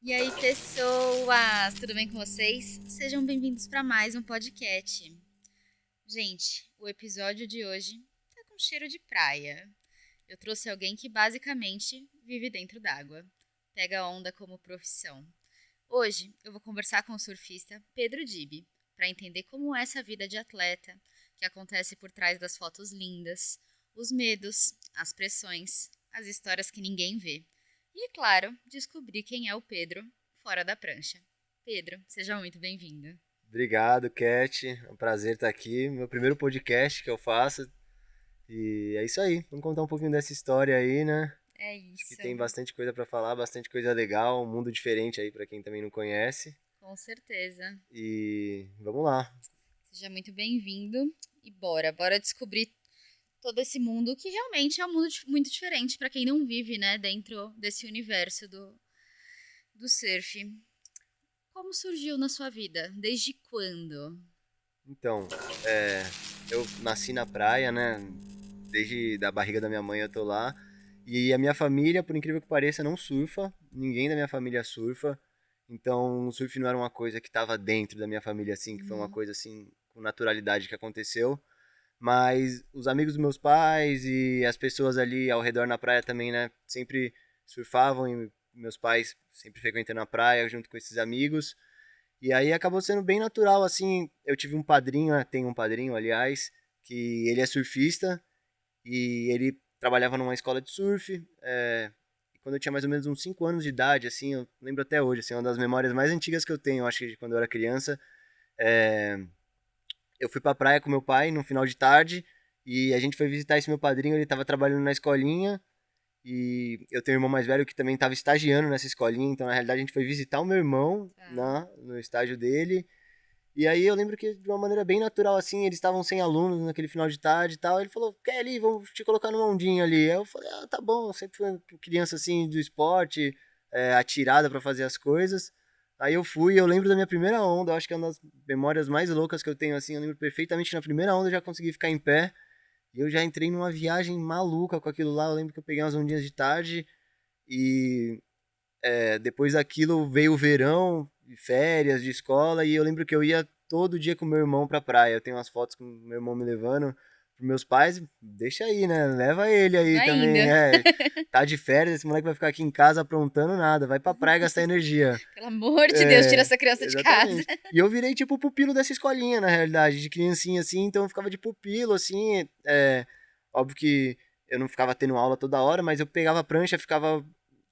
E aí, pessoas, tudo bem com vocês? Sejam bem-vindos para mais um podcast. Gente, o episódio de hoje tá com cheiro de praia. Eu trouxe alguém que basicamente vive dentro d'água, pega onda como profissão. Hoje eu vou conversar com o surfista Pedro Dibi para entender como é essa vida de atleta que acontece por trás das fotos lindas, os medos, as pressões, as histórias que ninguém vê. E, é claro, descobrir quem é o Pedro fora da prancha. Pedro, seja muito bem-vindo. Obrigado, Cat. É um prazer estar aqui. Meu primeiro podcast que eu faço. E é isso aí. Vamos contar um pouquinho dessa história aí, né? É Acho que isso, tem bastante coisa pra falar, bastante coisa legal, um mundo diferente aí pra quem também não conhece. com certeza. E vamos lá. Seja muito bem-vindo e bora descobrir todo esse mundo que realmente é um mundo muito diferente para quem não vive, né, dentro desse universo do surf. Como surgiu na sua vida? Desde quando? Então, eu nasci na praia, né? Desde da barriga da minha mãe eu tô lá. E a minha família, por incrível que pareça, não surfa. Ninguém da minha família surfa. Então, o surf não era uma coisa que estava dentro da minha família, assim, que foi uma Uhum. coisa, assim, com naturalidade que aconteceu. Mas os amigos dos meus pais e as pessoas ali ao redor na praia também, né, sempre surfavam e meus pais sempre frequentando a praia junto com esses amigos. E aí acabou sendo bem natural, assim. Eu tive um padrinho, né, tenho um padrinho, aliás, que ele é surfista e ele trabalhava numa escola de surf. E quando eu tinha mais ou menos uns 5 anos de idade, assim, eu lembro até hoje, assim, uma das memórias mais antigas que eu tenho, eu acho que de quando eu era criança. é, eu fui pra praia com meu pai no final de tarde e a gente foi visitar esse meu padrinho, ele tava trabalhando na escolinha e eu tenho um irmão mais velho que também tava estagiando nessa escolinha, então na realidade a gente foi visitar o meu irmão Tá. no estágio dele. E aí eu lembro que de uma maneira bem natural assim, eles estavam sem alunos naquele final de tarde e tal, ele falou: "Kelly, vamos te colocar numa ondinha ali". Aí eu falei: "Ah, tá bom", eu sempre fui criança assim do esporte, atirada pra fazer as coisas. Aí eu fui, eu lembro da minha primeira onda, eu acho que é uma das memórias mais loucas que eu tenho, assim, eu lembro perfeitamente na primeira onda eu já consegui ficar em pé, e eu já entrei numa viagem maluca com aquilo lá, eu lembro que eu peguei umas ondinhas de tarde, e depois daquilo veio o verão, férias de escola, e eu lembro que eu ia todo dia com meu irmão pra praia, eu tenho umas fotos com meu irmão me levando pros meus pais, deixa aí, né, leva ele aí também, Ainda. tá de férias, esse moleque vai ficar aqui em casa aprontando nada, vai pra praia gastar energia. Pelo amor de Deus, tira É, essa criança de casa. exatamente. E eu virei tipo pupilo dessa escolinha, na realidade, de criancinha assim, então eu ficava de pupilo, assim. Óbvio que eu não ficava tendo aula toda hora, mas eu pegava a prancha, ficava,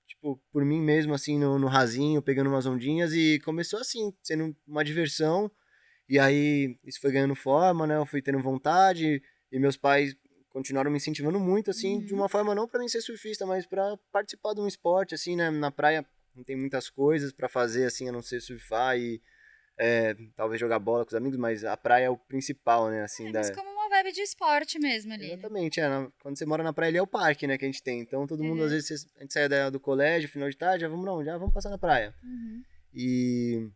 tipo, por mim mesmo, assim, no rasinho, pegando umas ondinhas, e começou assim, sendo uma diversão. E aí isso foi ganhando forma, né? Eu fui tendo vontade, e meus pais continuaram me incentivando muito, assim, de Uhum. uma forma não pra mim ser surfista, mas pra participar de um esporte, assim, né? Na praia não tem muitas coisas pra fazer, assim, a não ser surfar e talvez jogar bola com os amigos, mas a praia é o principal, né? Assim, É, mas como uma vibe de esporte mesmo ali, né? Exatamente, quando você mora na praia, ali é o parque, né, que a gente tem. Então todo mundo, às Uhum. vezes, a gente sai do colégio, final de tarde, já vamos não, já vamos passar na praia. Uhum. E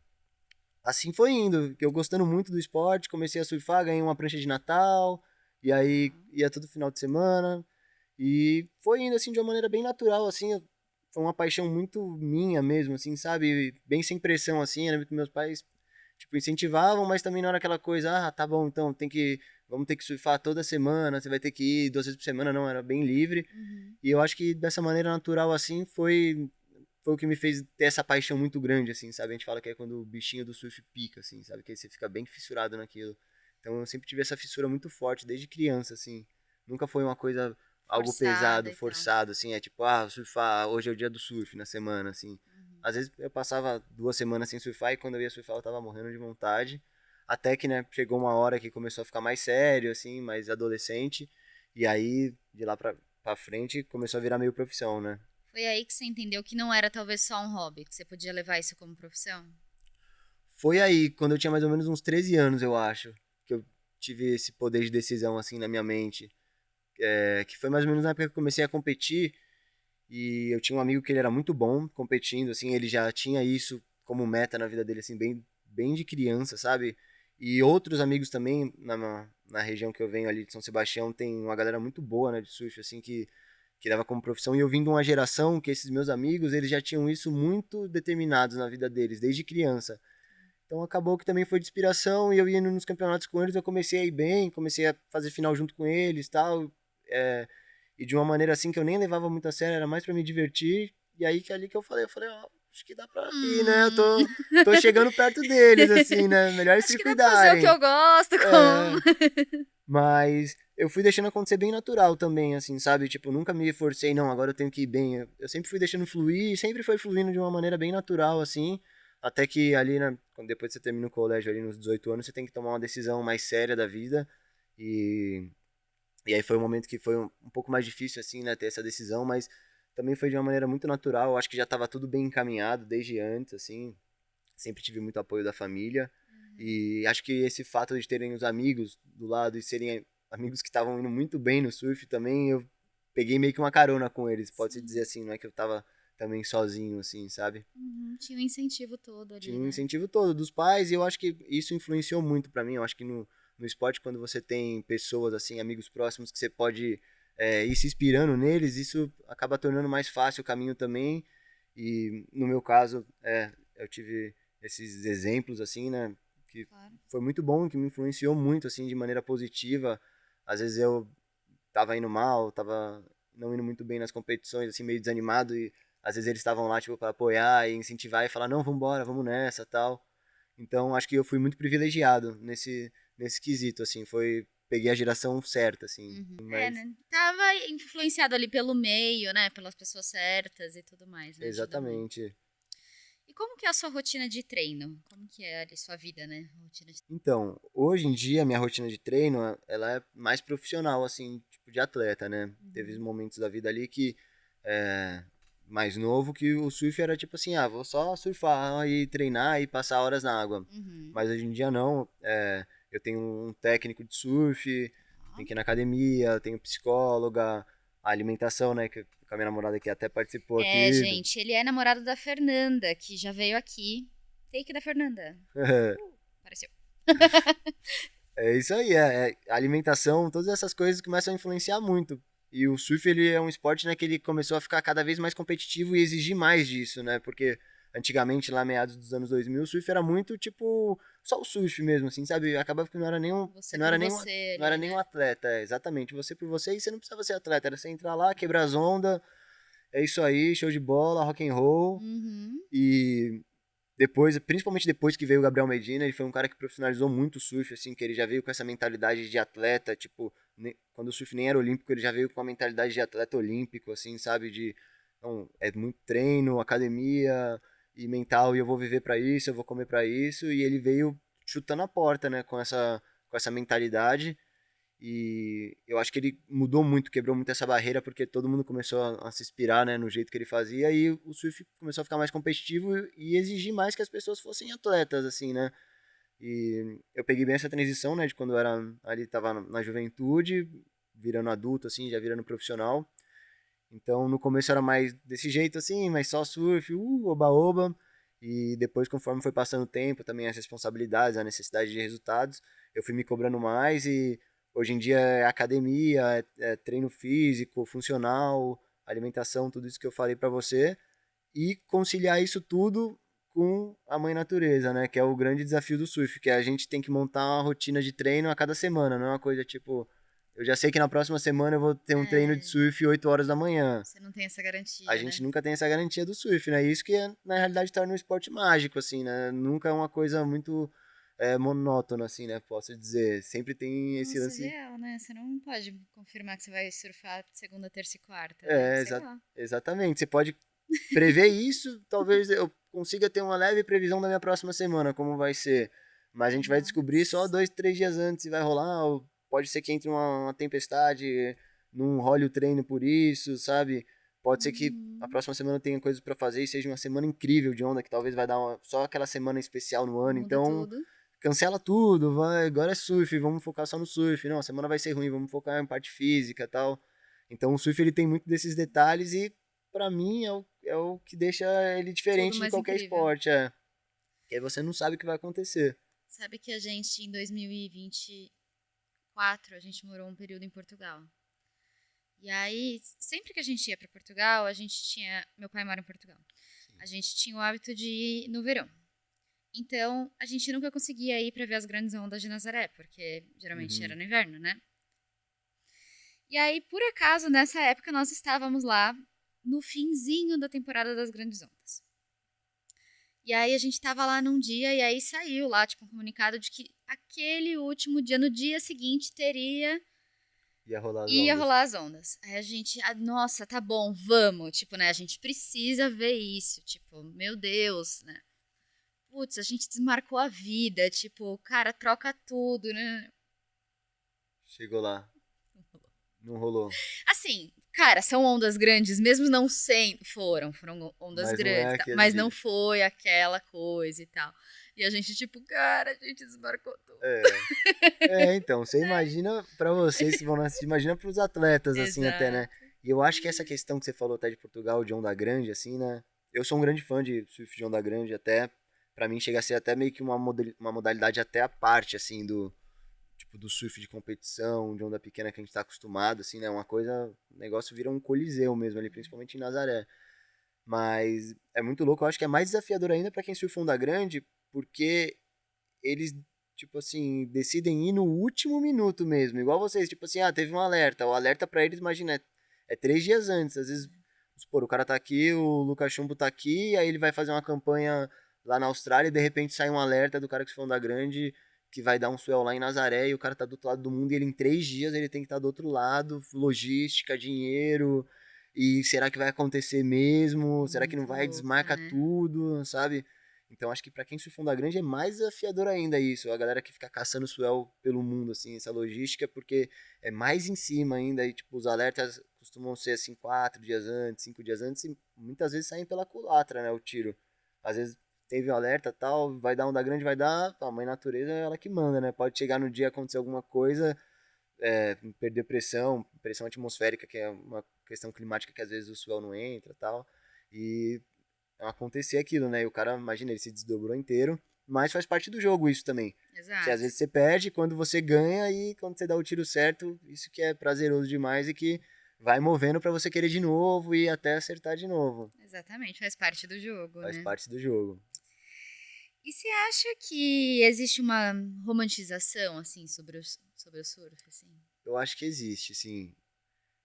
assim foi indo, que eu gostando muito do esporte, comecei a surfar, ganhei uma prancha de Natal, e aí Tá. ia todo final de semana, e foi indo assim de uma maneira bem natural, assim, foi uma paixão muito minha mesmo, assim, sabe? Bem sem pressão, assim, eu lembro que meus pais, tipo, incentivavam, mas também não era aquela coisa, ah, tá bom, então vamos ter que surfar toda semana, você vai ter que ir 2 vezes por semana, não, era bem livre, Uhum. e eu acho que dessa maneira natural, assim, foi o que me fez ter essa paixão muito grande, assim, sabe? A gente fala que é quando o bichinho do surf pica, assim, sabe? Que aí você fica bem fissurado naquilo. Então eu sempre tive essa fissura muito forte desde criança, assim. Nunca foi uma coisa, algo Forçada pesado, e tal. forçado, assim. É tipo, ah, surfar, hoje é o dia do surf na semana, assim. Uhum. Às vezes eu passava 2 semanas sem surfar e quando eu ia surfar eu tava morrendo de vontade. Até que, né, chegou uma hora que começou a ficar mais sério, assim, mais adolescente. E aí, de lá pra frente, começou a virar meio profissão, né? Foi aí que você entendeu que não era talvez só um hobby, que você podia levar isso como profissão? Foi aí, quando eu tinha mais ou menos uns 13 anos, eu acho, que eu tive esse poder de decisão, assim, na minha mente. Que foi mais ou menos na época que eu comecei a competir, e eu tinha um amigo que ele era muito bom competindo, assim, ele já tinha isso como meta na vida dele, assim, bem, bem de criança, sabe? E outros amigos também, na região que eu venho ali de São Sebastião, tem uma galera muito boa, né, de surf, assim, que que leva como profissão, e eu vim de uma geração que esses meus amigos, eles já tinham isso muito determinados na vida deles, desde criança. Então acabou que também foi de inspiração, e eu ia indo nos campeonatos com eles, eu comecei a ir bem, comecei a fazer final junto com eles, tal, e de uma maneira assim que eu nem levava muito a sério, era mais pra me divertir, e aí que ali que eu falei, ó, acho que dá pra ir, né? Eu tô chegando perto deles, assim, né? Melhor eles Acho se que dá pra fazer o que cuidarem. eu gosto. É, mas eu fui deixando acontecer bem natural também, assim, sabe? Tipo, nunca me forcei, não, agora eu tenho que ir bem. Eu sempre fui deixando fluir, e sempre foi fluindo de uma maneira bem natural, assim. Até que ali, né, depois que você termina o colégio, ali nos 18 anos, você tem que tomar uma decisão mais séria da vida. E, e aí foi um momento que foi um pouco mais difícil, assim, né, ter essa decisão, mas também foi de uma maneira muito natural. Eu acho que já estava tudo bem encaminhado desde antes, assim. Sempre tive muito apoio da família. E acho que esse fato de terem os amigos do lado e serem amigos que estavam indo muito bem no surf também, eu peguei meio que uma carona com eles, pode-se dizer Sim. assim, não é que eu tava também sozinho, assim, sabe? Tinha um incentivo todo Tinha ali, um né? incentivo todo dos pais e eu acho que isso influenciou muito pra mim. Eu acho que no esporte, quando você tem pessoas, assim, amigos próximos que você pode ir se inspirando neles, isso acaba tornando mais fácil o caminho também. E no meu caso, eu tive esses exemplos, assim, né? Que Claro. foi muito bom, que me influenciou muito, assim, de maneira positiva. Às vezes eu tava indo mal, tava não indo muito bem nas competições, assim, meio desanimado, e às vezes eles estavam lá, tipo, pra apoiar e incentivar e falar, não, vambora, vamos nessa, tal. Então, acho que eu fui muito privilegiado nesse quesito, assim, peguei a geração certa, assim, É, mas né? Tava influenciado ali pelo meio, né? Pelas pessoas certas e tudo mais, né? Ajuda muito. exatamente. E como que é a sua rotina de treino? Como que é ali sua vida, né? Rotina de... Então, hoje em dia, minha rotina de treino, ela é mais profissional, assim, tipo de atleta, né? Teve momentos da vida ali que, é, mais novo, que o surf era tipo assim, ah, vou só surfar e treinar e passar horas na água. Uhum. Mas hoje em dia não, eu tenho um técnico de surf, Ó. tenho que ir na academia, tenho psicóloga, a alimentação, né, que a minha namorada aqui até participou É, aqui. gente, ele é namorado da Fernanda, que já veio aqui. Take da Fernanda. Apareceu. É isso aí, a alimentação, todas essas coisas começam a influenciar muito. E o surf, ele é um esporte, né, que ele começou a ficar cada vez mais competitivo e exigir mais disso, né? Porque antigamente, lá meados dos anos 2000, o surf era muito, tipo, só o surf mesmo, assim, sabe? Acabava que não era nenhum, você Você por você não era ali, nenhum né? atleta, exatamente. Você por você e você não precisava ser atleta, era você entrar lá, quebrar as ondas, é isso aí, show de bola, rock and roll. Uhum. E depois, principalmente depois que veio o Gabriel Medina, ele foi um cara que profissionalizou muito o surf, assim, que ele já veio com essa mentalidade de atleta, tipo, quando o surf nem era olímpico, ele já veio com a mentalidade de atleta olímpico, assim, sabe, de, não, é muito treino, academia e mental, e eu vou viver pra isso, eu vou comer pra isso, e ele veio chutando a porta, né, com essa mentalidade, e eu acho que ele mudou muito, quebrou muito essa barreira, porque todo mundo começou a se inspirar, né, no jeito que ele fazia, e o surf começou a ficar mais competitivo e exigir mais que as pessoas fossem atletas, assim, né? E eu peguei bem essa transição, né, de quando eu era ali, tava na juventude, virando adulto, assim, já virando profissional. Então, no começo era mais desse jeito, assim, mas só surf, oba-oba. E depois, conforme foi passando o tempo, também as responsabilidades, a necessidade de resultados, eu fui me cobrando mais e hoje em dia é academia, é treino físico, funcional, alimentação, tudo isso que eu falei pra você. E conciliar isso tudo com a mãe natureza, né? Que é o grande desafio do surf, que a gente tem que montar uma rotina de treino a cada semana, não é uma coisa tipo, eu já sei que na próxima semana eu vou ter um treino de É, surf 8 horas da manhã. você não tem essa A garantia, gente né? nunca tem essa garantia do surf, né? Isso que na realidade torna um esporte mágico, assim, né? Nunca é uma coisa muito monótona, assim, né? Posso dizer. Sempre tem Não, esse lance. surreal, né? Você não pode confirmar que você vai surfar segunda, terça e quarta, né? É, Sei lá. exatamente. Você pode prever isso, talvez eu consiga ter uma leve previsão da minha próxima semana, como vai ser. Mas a gente vai descobrir só Mas... 2, 3 dias antes se vai rolar, ou pode ser que entre uma tempestade, não role o treino por isso, sabe? Pode ser que a Uhum. próxima semana tenha coisas pra fazer e seja uma semana incrível de onda, que talvez vai dar só aquela semana especial no ano. Muda Então, tudo. cancela tudo, vai, agora é surf, vamos focar só no surf. Não, a semana vai ser ruim, vamos focar em parte física e tal. Então, o surf ele tem muito desses detalhes e pra mim é o que deixa ele Tudo diferente de mais qualquer incrível. esporte, é. Que aí você não sabe o que vai acontecer. Sabe que a gente, em 2024, a gente morou um período em Portugal. E aí, sempre que a gente ia pra Portugal, a gente tinha... Meu pai mora em Portugal. A gente tinha o hábito de ir no verão. Então, a gente nunca conseguia ir pra ver as grandes ondas de Nazaré, porque geralmente era Uhum. no inverno, né? E aí, por acaso, nessa época, nós estávamos lá no finzinho da temporada das grandes ondas. E aí a gente tava lá num dia e aí saiu lá, tipo, um comunicado de que aquele último dia, no dia seguinte, Ia rolar as ia ondas. rolar as ondas. Aí a gente, nossa, tá bom, vamos. Tipo, né, a gente precisa ver isso. Tipo, meu Deus, né? Putz, a gente desmarcou a vida. Tipo, cara, troca tudo, né? Chegou lá. Não rolou. Assim, cara, são ondas grandes, mesmo não sendo. Foram ondas Mas não é grandes, tá? aquele Mas não dia. foi aquela coisa e tal. E a gente, tipo, cara, a gente desmarcou tudo. É. Então, você imagina pra vocês que vão assistir, imagina pros atletas, assim, até, né? Exato. E eu acho que essa questão que você falou até de Portugal, de onda grande, assim, né? Eu sou um grande fã de surf de onda grande, até, pra mim chega a ser até meio que uma modalidade até à parte, assim, tipo, do surf de competição, de onda pequena que a gente tá acostumado, assim, né? Uma coisa, o negócio vira um coliseu mesmo ali, principalmente em Nazaré. Mas é muito louco, eu acho que é mais desafiador ainda pra quem surfa onda grande, porque eles, tipo assim, decidem ir no último minuto mesmo. Igual vocês, tipo assim, teve um alerta. O alerta pra eles, imagina, é 3 dias antes. Às vezes, vamos supor, o cara tá aqui, o Lucas Chumbo tá aqui, aí ele vai fazer uma campanha lá na Austrália e de repente sai um alerta do cara que se for onda grande, que vai dar um swell lá em Nazaré e o cara tá do outro lado do mundo e ele em 3 dias ele tem que estar do outro lado, logística, dinheiro. E será que vai acontecer mesmo? Será que não Muito vai? louco, Desmarca né? tudo, sabe? Então acho que pra quem surfa onda grande é mais desafiador ainda isso. A galera que fica caçando swell pelo mundo, assim, essa logística, porque é mais em cima ainda. E, tipo, os alertas costumam ser assim 4 dias antes, 5 dias antes, e muitas vezes saem pela culatra, né? O tiro. Às vezes teve o alerta tal, vai dar onda grande, vai dar. A mãe natureza é ela que manda, né? Pode chegar no dia acontecer alguma coisa, perder pressão atmosférica, que é uma questão climática que às vezes o swell não entra e tal. E acontecer aquilo, né? E o cara, imagina, ele se desdobrou inteiro, mas faz parte do jogo isso também. Que às Exato. vezes você perde quando você ganha e quando você dá o tiro certo, isso que é prazeroso demais e que vai movendo pra você querer de novo e até acertar de novo. Exatamente, faz parte do jogo, Faz né? parte do jogo. E você acha que existe uma romantização, assim, sobre o surf, assim? Eu acho que existe, sim.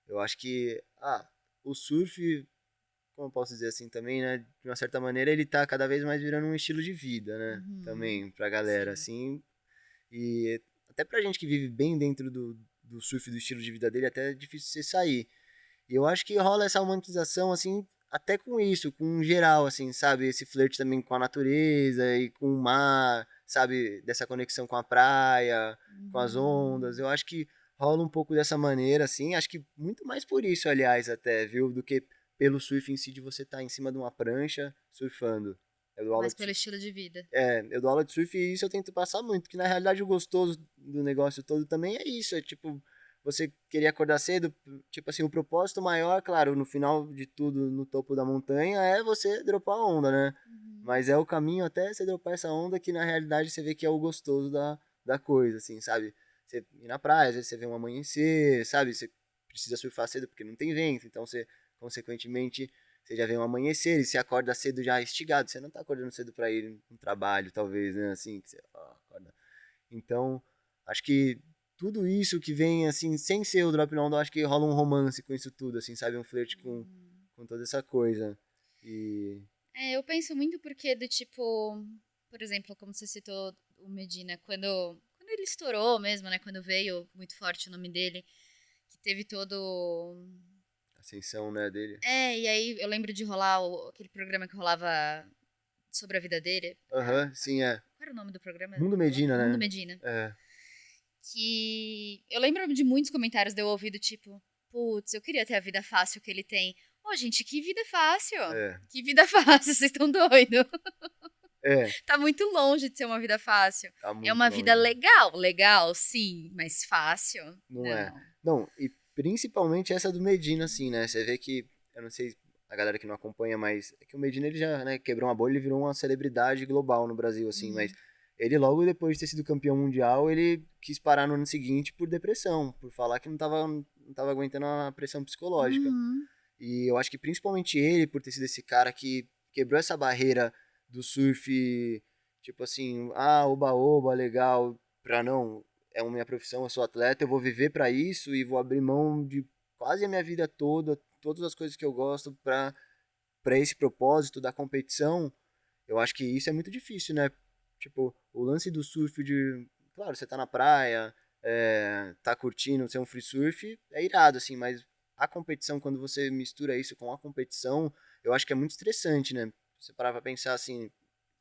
Eu acho que, o surf, como eu posso dizer assim também, né? De uma certa maneira, ele tá cada vez mais virando um estilo de vida, né? Uhum. Também pra galera, Sim. assim. E até pra gente que vive bem dentro do surf, do estilo de vida dele, até é difícil você sair. E eu acho que rola essa romantização, assim, até com isso, com geral, assim, sabe? Esse flerte também com a natureza e com o mar, sabe? Dessa conexão com a praia, com as ondas. Uhum. Eu acho que rola um pouco dessa maneira, assim. Acho que muito mais por isso, aliás, até, viu? Do que pelo surf em si, de você estar em cima de uma prancha surfando. Eu dou aula Mas de pelo estilo de vida. eu dou aula de surf e isso eu tento passar muito, porque na realidade o gostoso do negócio todo também é isso, é tipo, você querer acordar cedo, tipo assim, o propósito maior, claro, no final de tudo, no topo da montanha, é você dropar a onda, né? Uhum. Mas é o caminho até você dropar essa onda que na realidade você vê que é o gostoso da coisa, assim, sabe? Você ir na praia, às vezes você vê um amanhecer, sabe? Você precisa surfar cedo porque não tem vento, então você, consequentemente, você já vê um amanhecer e você acorda cedo já estigado. Você não tá acordando cedo para ir no trabalho, talvez, né? Assim, que você acorda. Então, acho que tudo isso que vem, assim, sem ser o drop down, acho que rola um romance com isso tudo, assim, sabe? Um flerte Uhum. com toda essa coisa. E. É, eu penso muito porque do tipo, por exemplo, como você citou o Medina, quando ele estourou mesmo, né? Quando veio muito forte o nome dele, que teve todo. Ascensão, né, dele. É, e aí eu lembro de rolar aquele programa que rolava sobre a vida dele. Aham, sim, é. Qual era o nome do programa? Mundo Medina, Mundo né? Medina. É, Que eu lembro de muitos comentários de eu ouvir do tipo, putz, eu queria ter a vida fácil que ele tem. Ô, gente, que vida fácil! é, Que vida fácil, vocês estão doidos. é. Tá muito longe de ser uma vida fácil. Tá É muito uma vida longe. legal, legal, sim, mas fácil? Não é. Não. Não, e principalmente essa do Medina, assim, né? Você vê que, eu não sei a galera que não acompanha, mas é que o Medina ele já, né, quebrou uma bolha, ele virou uma celebridade global no Brasil, assim, mas Uhum. ele logo depois de ter sido campeão mundial, ele quis parar no ano seguinte por depressão, por falar que não tava não tava aguentando a pressão psicológica. Uhum. E eu acho que principalmente ele, por ter sido esse cara que quebrou essa barreira do surf, tipo assim, oba-oba, legal, pra não, é uma minha profissão, eu sou atleta, eu vou viver pra isso e vou abrir mão de quase a minha vida toda, todas as coisas que eu gosto pra esse propósito da competição. Eu acho que isso é muito difícil, né? Tipo, o lance do surf de, claro, você tá na praia, tá curtindo ser um free surf, é irado, assim, mas a competição, quando você mistura isso com a competição, eu acho que é muito estressante, né? Você parar pra pensar assim,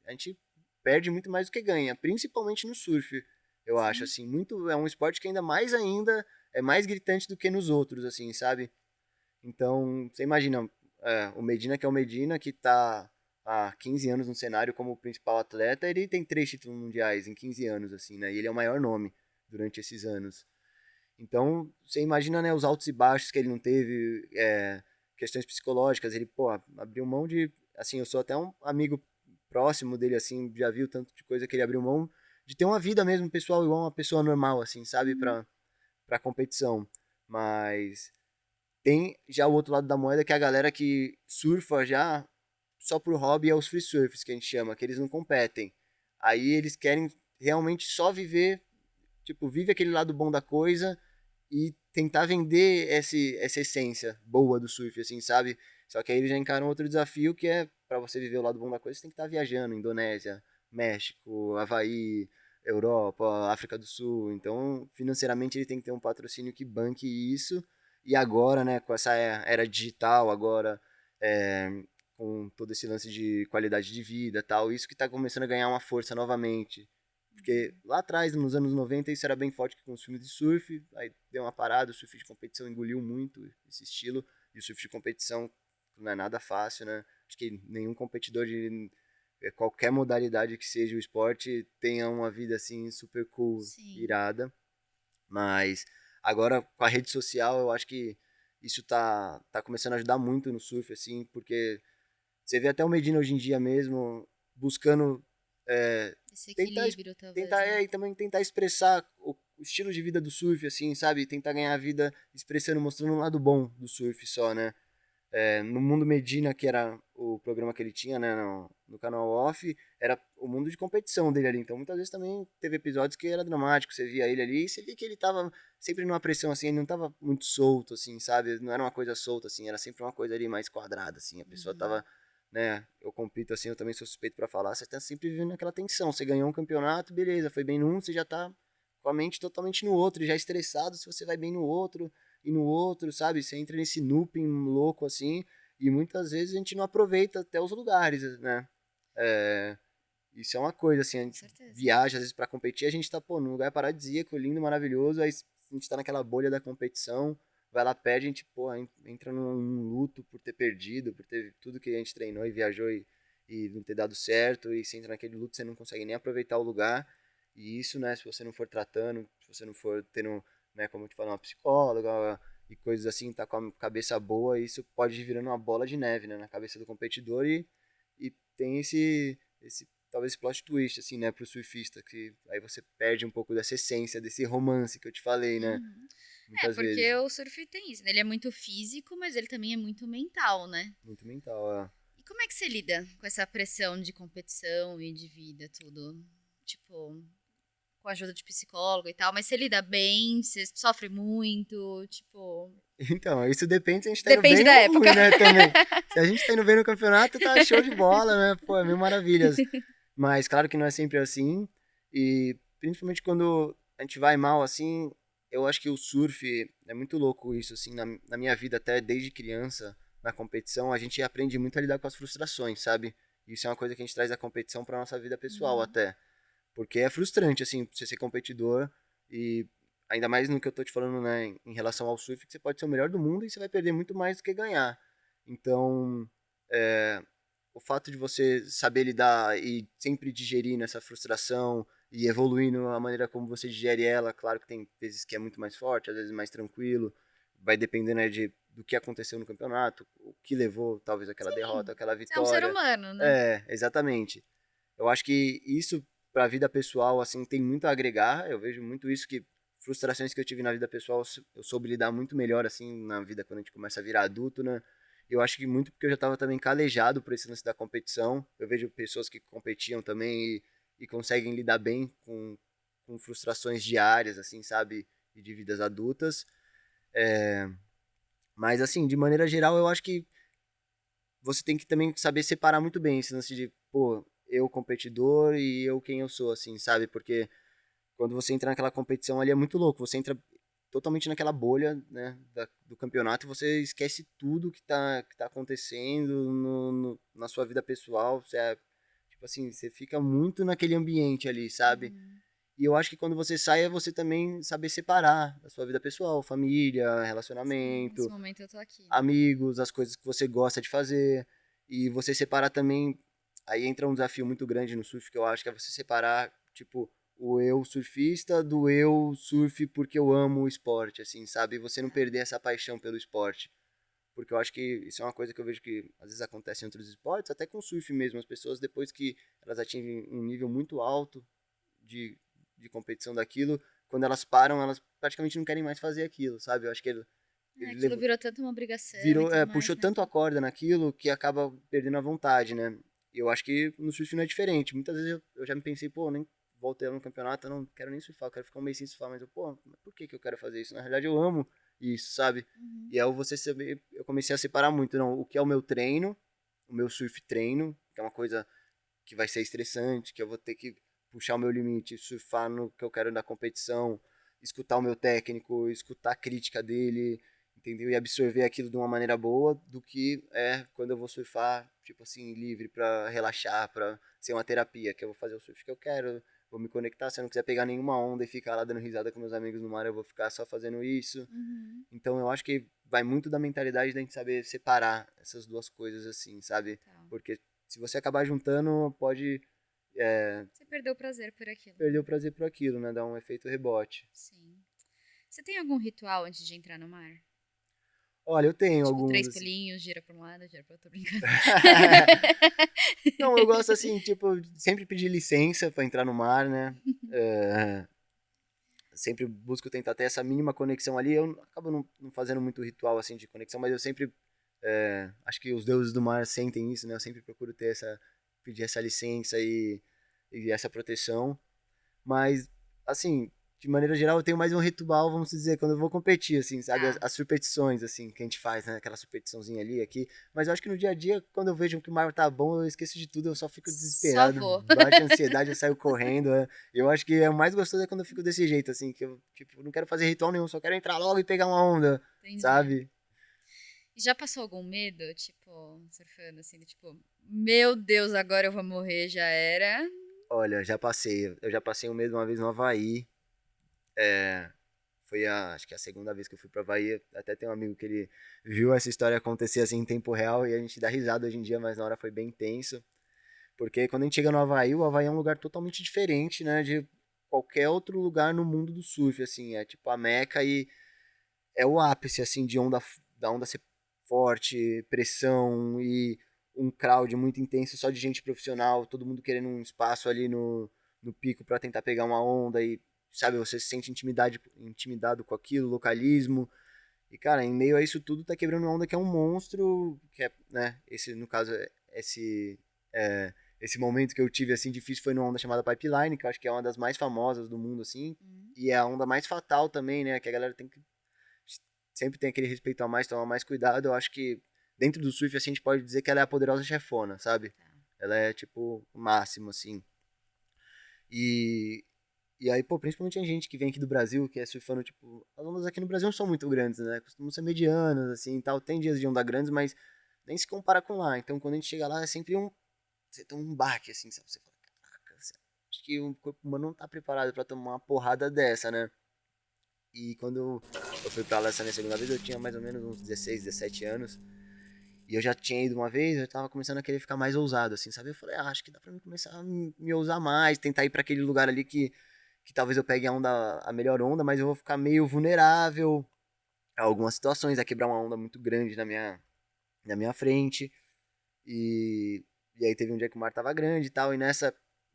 a gente perde muito mais do que ganha, principalmente no surf, eu acho, Sim. assim, muito, é um esporte que ainda é mais gritante do que nos outros, assim, sabe? Então, você imagina, o Medina, que é o Medina, que tá há 15 anos no cenário como principal atleta, ele tem 3 títulos mundiais em 15 anos, assim, né? E ele é o maior nome durante esses anos. Então, você imagina, né, os altos e baixos que ele não teve, questões psicológicas, ele, pô, abriu mão de, assim, eu sou até um amigo próximo dele, assim, já viu tanto de coisa que ele abriu mão de ter uma vida mesmo pessoal igual uma pessoa normal, assim, sabe, Uhum. pra competição. Mas tem já o outro lado da moeda, que é a galera que surfa já só por hobby, é os free surfers, que a gente chama, que eles não competem. Aí eles querem realmente só viver, tipo, vive aquele lado bom da coisa e tentar vender essa essência boa do surf, assim, sabe? Só que aí eles já encaram outro desafio, que é, para você viver o lado bom da coisa, você tem que estar viajando, Indonésia, México, Havaí, Europa, África do Sul. Então, financeiramente, ele tem que ter um patrocínio que banque isso. E agora, né, com essa era digital, agora, é, com todo esse lance de qualidade de vida, tal, isso que está começando a ganhar uma força novamente. Porque lá atrás, nos anos 90, isso era bem forte com os filmes de surf, aí deu uma parada, o surf de competição engoliu muito esse estilo, e o surf de competição não é nada fácil, né? Acho que nenhum competidor de qualquer modalidade que seja o esporte tenha uma vida assim super cool, Sim. irada. Mas agora com a rede social, eu acho que isso tá começando a ajudar muito no surf, assim, porque você vê até o Medina hoje em dia mesmo buscando é, Esse tentar, equilíbrio, talvez, tentar né? e também tentar expressar o estilo de vida do surf, assim, sabe? Tentar ganhar a vida expressando, mostrando um lado bom do surf só, né? No Mundo Medina, que era o programa que ele tinha, né, no canal Off, era o mundo de competição dele ali. Então, muitas vezes também teve episódios que era dramático. Você via ele ali e você via que ele tava sempre numa pressão, assim, ele não tava muito solto, assim, sabe? Não era uma coisa solta, assim, era sempre uma coisa ali mais quadrada, assim. A pessoa Uhum. tava, né, eu compito, assim, eu também sou suspeito pra falar, você tá sempre vivendo aquela tensão. Você ganhou um campeonato, beleza, foi bem num, você já tá com a mente totalmente no outro, já estressado se você vai bem no outro e no outro, sabe? Você entra nesse looping louco assim, e muitas vezes a gente não aproveita até os lugares, né? É, isso é uma coisa, assim, a Com gente certeza. viaja às vezes pra competir, a gente tá, pô, num lugar paradisíaco, lindo, maravilhoso, aí a gente tá naquela bolha da competição, vai lá, perde, a gente, pô, entra num luto por ter perdido, por ter tudo que a gente treinou e viajou e não ter dado certo, e você entra naquele luto, você não consegue nem aproveitar o lugar, e isso, né, se você não for tratando, se você não for tendo, né, como eu te falei, uma psicóloga e coisas assim, tá com a cabeça boa, isso pode ir virando uma bola de neve, né, na cabeça do competidor e tem esse talvez plot twist, assim, né, pro surfista, que aí você perde um pouco dessa essência, desse romance que eu te falei, né, Uhum. É, muitas porque vezes. o surf tem isso, né? Ele é muito físico, mas ele também é muito mental, né? Muito mental, E como é que você lida com essa pressão de competição e de vida, tudo? Tipo, com a ajuda de psicólogo e tal, mas você lida bem, você sofre muito, tipo. Então, isso depende se a gente tá indo Depende bem da ou época. ruim, né, também. Se a gente tá indo bem no campeonato, tá show de bola, né, pô, é mil maravilhas. Mas claro que não é sempre assim, e principalmente quando a gente vai mal, assim, eu acho que o surf, é muito louco isso, assim, na minha vida até desde criança, na competição, a gente aprende muito a lidar com as frustrações, sabe? Isso é uma coisa que a gente traz da competição pra nossa vida pessoal Uhum. até. Porque é frustrante, assim, você ser competidor e ainda mais no que eu tô te falando, né, em relação ao surf, que você pode ser o melhor do mundo e você vai perder muito mais do que ganhar. Então, é, o fato de você saber lidar e sempre digerir nessa frustração e evoluindo a maneira como você digere ela, claro que tem vezes que é muito mais forte, às vezes mais tranquilo, vai dependendo, né, do que aconteceu no campeonato, o que levou talvez aquela derrota, Sim, aquela você é um ser vitória. humano, né? É, exatamente. Eu acho que isso para a vida pessoal assim tem muito a agregar. Eu vejo muito isso que frustrações que eu tive na vida pessoal, eu soube lidar muito melhor, assim, na vida quando a gente começa a virar adulto, né? Eu acho que muito porque eu já estava também calejado por esse lance da competição. Eu vejo pessoas que competiam também e conseguem lidar bem com frustrações diárias, assim, sabe? E de vidas adultas. Mas, assim, de maneira geral, eu acho que você tem que também saber separar muito bem esse lance de, pô, eu competidor e eu quem eu sou, assim, sabe? Porque quando você entra naquela competição ali é muito louco. Você entra totalmente naquela bolha, né, do campeonato e você esquece tudo que tá acontecendo na sua vida pessoal. Você tipo assim, você fica muito naquele ambiente ali, sabe? Uhum. E eu acho que quando você sai é você também saber separar da sua vida pessoal, família, Sim, nesse relacionamento, momento eu tô aqui. amigos, as coisas que você gosta de fazer. E você separar também. Aí entra um desafio muito grande no surf que eu acho que é você separar, tipo, o eu surfista do eu surf porque eu amo o esporte, assim, sabe? E você não Tá. perder essa paixão pelo esporte. Porque eu acho que isso é uma coisa que eu vejo que às vezes acontece em outros esportes, até com o surf mesmo. As pessoas, depois que elas atingem um nível muito alto de, de competição daquilo, quando elas param, elas praticamente não querem mais fazer aquilo, sabe? Eu acho que ele Aquilo levou, virou tanto uma obrigação e virou, tudo mais, puxou né? tanto a corda naquilo que acaba perdendo a vontade, né? E eu acho que no surf não é diferente. Muitas vezes eu já me pensei, pô, nem voltei no campeonato, eu não quero nem surfar, eu quero ficar um mês sem surfar, mas eu, pô, mas por que eu quero fazer isso? Na realidade eu amo isso, sabe? Uhum. E aí você saber, eu comecei a separar muito, não, o que é o meu treino, o meu surf treino, que é uma coisa que vai ser estressante, que eu vou ter que puxar o meu limite, surfar no que eu quero na competição, escutar o meu técnico, escutar a crítica dele, entendeu? E absorver aquilo de uma maneira boa, do que é quando eu vou surfar, tipo assim, livre pra relaxar, pra ser uma terapia, que eu vou fazer o surf que eu quero, vou me conectar, se eu não quiser pegar nenhuma onda e ficar lá dando risada com meus amigos no mar, eu vou ficar só fazendo isso. Uhum. Então eu acho que vai muito da mentalidade da gente saber separar essas duas coisas assim, sabe? Tá. Porque se você acabar juntando, pode Você perdeu o prazer por aquilo, perder né? o prazer por aquilo, né? Dar um efeito rebote. Sim. Você tem algum ritual antes de entrar no mar? Olha, eu tenho Tipo, alguns, 3 assim. pulinhos, gira pra um lado, gira pro outro, tô brincando. Não, eu gosto assim, tipo, sempre pedir licença pra entrar no mar, né? É, sempre busco tentar ter essa mínima conexão ali. Eu acabo não fazendo muito ritual assim de conexão, mas eu sempre acho que os deuses do mar sentem isso, né? Eu sempre procuro ter pedir essa licença e essa proteção. Mas, assim, de maneira geral, eu tenho mais um ritual, vamos dizer, quando eu vou competir, assim, sabe? As, Tá. as superstições, assim, que a gente faz, né? Aquela superstiçãozinha ali, aqui. Mas eu acho que no dia a dia, quando eu vejo que o mar tá bom, eu esqueço de tudo, eu só fico Só desesperado. vou. Bate a ansiedade, eu saio correndo. Eu acho que é o mais gostoso é quando eu fico desse jeito, assim, que eu, tipo, não quero fazer ritual nenhum, só quero entrar logo e pegar uma onda, Entendi. sabe? E já passou algum medo, tipo, surfando assim, do tipo, meu Deus, agora eu vou morrer, já era? Olha, já passei. Eu já passei um mês uma vez no Havaí. Foi acho que a segunda vez que eu fui pra Bahia. Até tem um amigo que ele viu essa história acontecer assim em tempo real e a gente dá risada hoje em dia, mas na hora foi bem tenso. Porque quando a gente chega no Havaí, o Havaí é um lugar totalmente diferente, né, de qualquer outro lugar no mundo do surf, assim. É tipo a Meca e é o ápice, assim, da onda ser forte, pressão e um crowd muito intenso só de gente profissional, todo mundo querendo um espaço ali no pico para tentar pegar uma onda e, sabe, você se sente intimidado com aquilo, localismo. E, cara, em meio a isso tudo, tá quebrando uma onda que é um monstro, que é, né, esse, no caso, esse momento que eu tive, assim, difícil foi numa onda chamada Pipeline, que eu acho que é uma das mais famosas do mundo, assim, Hum. e é a onda mais fatal também, né, que a galera tem que sempre tem aquele respeito a mais, tomar mais cuidado. Eu acho que dentro do surf, assim, a gente pode dizer que ela é a poderosa chefona, sabe? Tá. Ela é, tipo, o máximo, assim. E, e aí, pô, principalmente a gente que vem aqui do Brasil, que é surfando, tipo, as ondas aqui no Brasil não são muito grandes, né? Costumam ser medianas, assim, e tal. Tem dias de onda grandes, mas nem se compara com lá. Então, quando a gente chega lá, é sempre você tem um baque, assim, sabe? Você fala, caraca, acho que o corpo humano não tá preparado pra tomar uma porrada dessa, né? E quando eu fui pra lá essa minha segunda vez, eu tinha mais ou menos uns 16, 17 anos. E eu já tinha ido uma vez, eu tava começando a querer ficar mais ousado, assim, sabe? Eu falei, acho que dá pra mim começar a me ousar mais, tentar ir pra aquele lugar ali que talvez eu pegue a melhor onda, mas eu vou ficar meio vulnerável a algumas situações, a quebrar uma onda muito grande na minha frente. E, e aí teve um dia que o mar tava grande e tal, e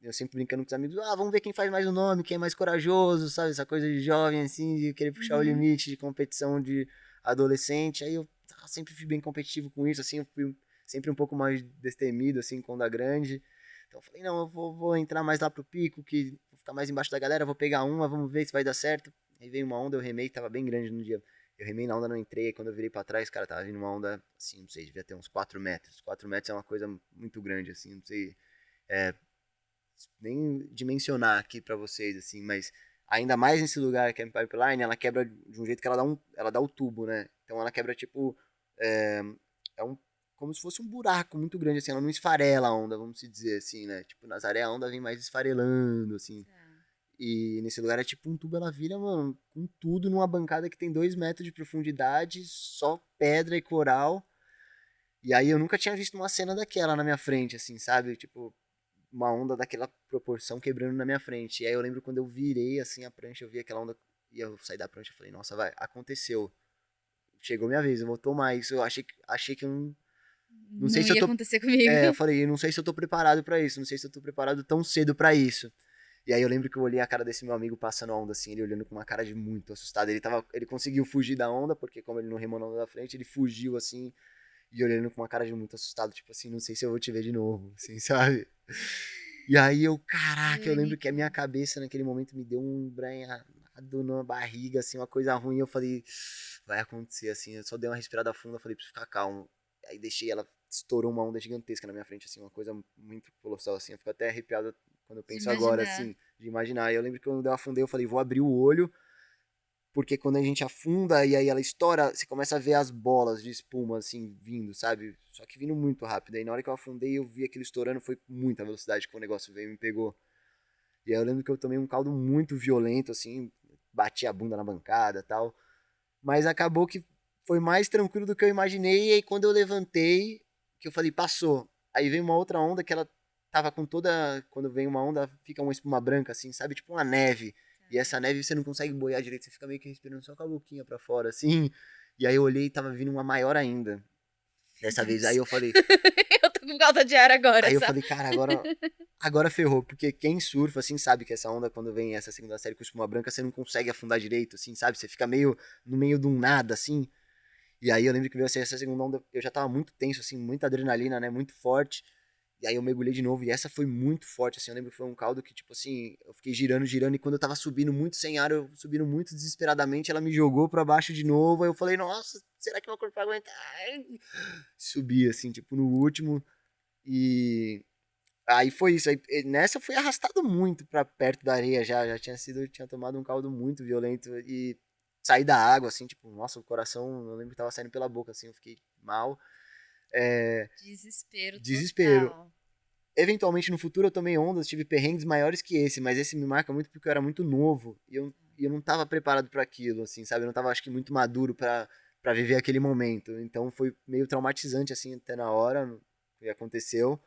eu sempre brincando com os amigos, vamos ver quem faz mais o nome, quem é mais corajoso, sabe? Essa coisa de jovem, assim, de querer puxar o limite, de competição de adolescente. Aí eu sempre fui bem competitivo com isso, assim, eu fui sempre um pouco mais destemido, assim, com onda grande. Então eu falei, não, eu vou entrar mais lá pro pico, que vou ficar mais embaixo da galera, vou pegar uma, vamos ver se vai dar certo. Aí veio uma onda, eu remei, tava bem grande no dia. Eu remei na onda, não entrei, aí quando eu virei pra trás, cara, tava vindo uma onda, assim, não sei, devia ter uns 4 metros. 4 metros é uma coisa muito grande, assim, não sei nem dimensionar aqui pra vocês, assim, mas ainda mais nesse lugar que é a pipeline, ela quebra de um jeito que ela dá o tubo, né? Então ela quebra, tipo, é, é um, como se fosse um buraco muito grande, assim, ela não esfarela a onda, vamos se dizer assim, né? Tipo, Nazaré a onda vem mais esfarelando, assim. Tá. E nesse lugar é tipo um tubo, ela vira, mano, com tudo numa bancada que tem 2 metros de profundidade, só pedra e coral. E aí eu nunca tinha visto uma cena daquela na minha frente, assim, sabe? Tipo, uma onda daquela proporção quebrando na minha frente. E aí eu lembro quando eu virei, assim, a prancha, eu vi aquela onda, e eu saí da prancha, eu falei, nossa, vai, aconteceu. Chegou minha vez, eu vou tomar isso. Eu achei que eu não sei Não se eu ia tô... acontecer comigo. Eu falei, não sei se eu tô preparado pra isso, não sei se eu tô preparado tão cedo pra isso. E aí eu lembro que eu olhei a cara desse meu amigo passando a onda, assim, ele olhando com uma cara de muito assustado. Ele conseguiu fugir da onda, porque como ele não remou na onda da frente, ele fugiu, assim, e olhando com uma cara de muito assustado, tipo assim, não sei se eu vou te ver de novo, assim, sabe? E aí caraca, eu lembro que a Pânico. minha cabeça naquele momento me deu um embranhado na barriga, assim, uma coisa ruim. Eu falei, vai acontecer, assim. Eu só dei uma respirada funda, falei, preciso ficar calmo. Aí deixei ela, estourou uma onda gigantesca na minha frente, assim, uma coisa muito colossal, assim. Eu fico até arrepiado quando eu De penso agora, imaginar. assim, de imaginar. E eu lembro que quando eu afundei, eu falei, vou abrir o olho, porque quando a gente afunda e aí ela estoura, você começa a ver as bolas de espuma, assim, vindo, sabe? Só que vindo muito rápido. Aí na hora que eu afundei, eu vi aquilo estourando, foi com muita velocidade que o negócio veio e me pegou. E aí eu lembro que eu tomei um caldo muito violento, assim, bati a bunda na bancada e tal. Mas acabou que foi mais tranquilo do que eu imaginei. E aí quando eu levantei, que eu falei, passou. Aí veio uma outra onda que ela tava com toda. Quando vem uma onda, fica uma espuma branca, assim, sabe? Tipo uma neve. E essa neve você não consegue boiar direito, você fica meio que respirando só com a boquinha pra fora, assim. E aí eu olhei e tava vindo uma maior ainda. Meu Dessa vez. Deus. Falei, Eu tô com falta de ar agora, Aí eu sabe? falei, cara, agora ferrou, porque quem surfa, assim, sabe que essa onda, quando vem essa segunda série com espuma branca, você não consegue afundar direito, assim, sabe? Você fica meio no meio de um nada, assim. E aí eu lembro que veio assim, essa segunda onda, eu já tava muito tenso, assim, muita adrenalina, né? Muito forte. E aí eu mergulhei de novo, e essa foi muito forte, assim, eu lembro que foi um caldo que, tipo assim, eu fiquei girando, girando, e quando eu tava subindo muito sem ar, eu subindo muito desesperadamente, ela me jogou pra baixo de novo, aí eu falei, nossa, será que meu corpo vai aguentar? Subi, assim, tipo, no último, e aí foi isso. Aí, nessa eu fui arrastado muito pra perto da areia já tinha tomado um caldo muito violento e saí da água, assim, tipo, nossa, o coração, eu lembro que tava saindo pela boca, assim, eu fiquei mal. É, Desespero desespero. total. Eventualmente no futuro eu tomei ondas, tive perrengues maiores que esse, mas esse me marca muito porque eu era muito novo e eu não tava preparado para aquilo, assim, sabe? Eu não tava, acho que, muito maduro para viver aquele momento. Então foi meio traumatizante, assim, até na hora que aconteceu.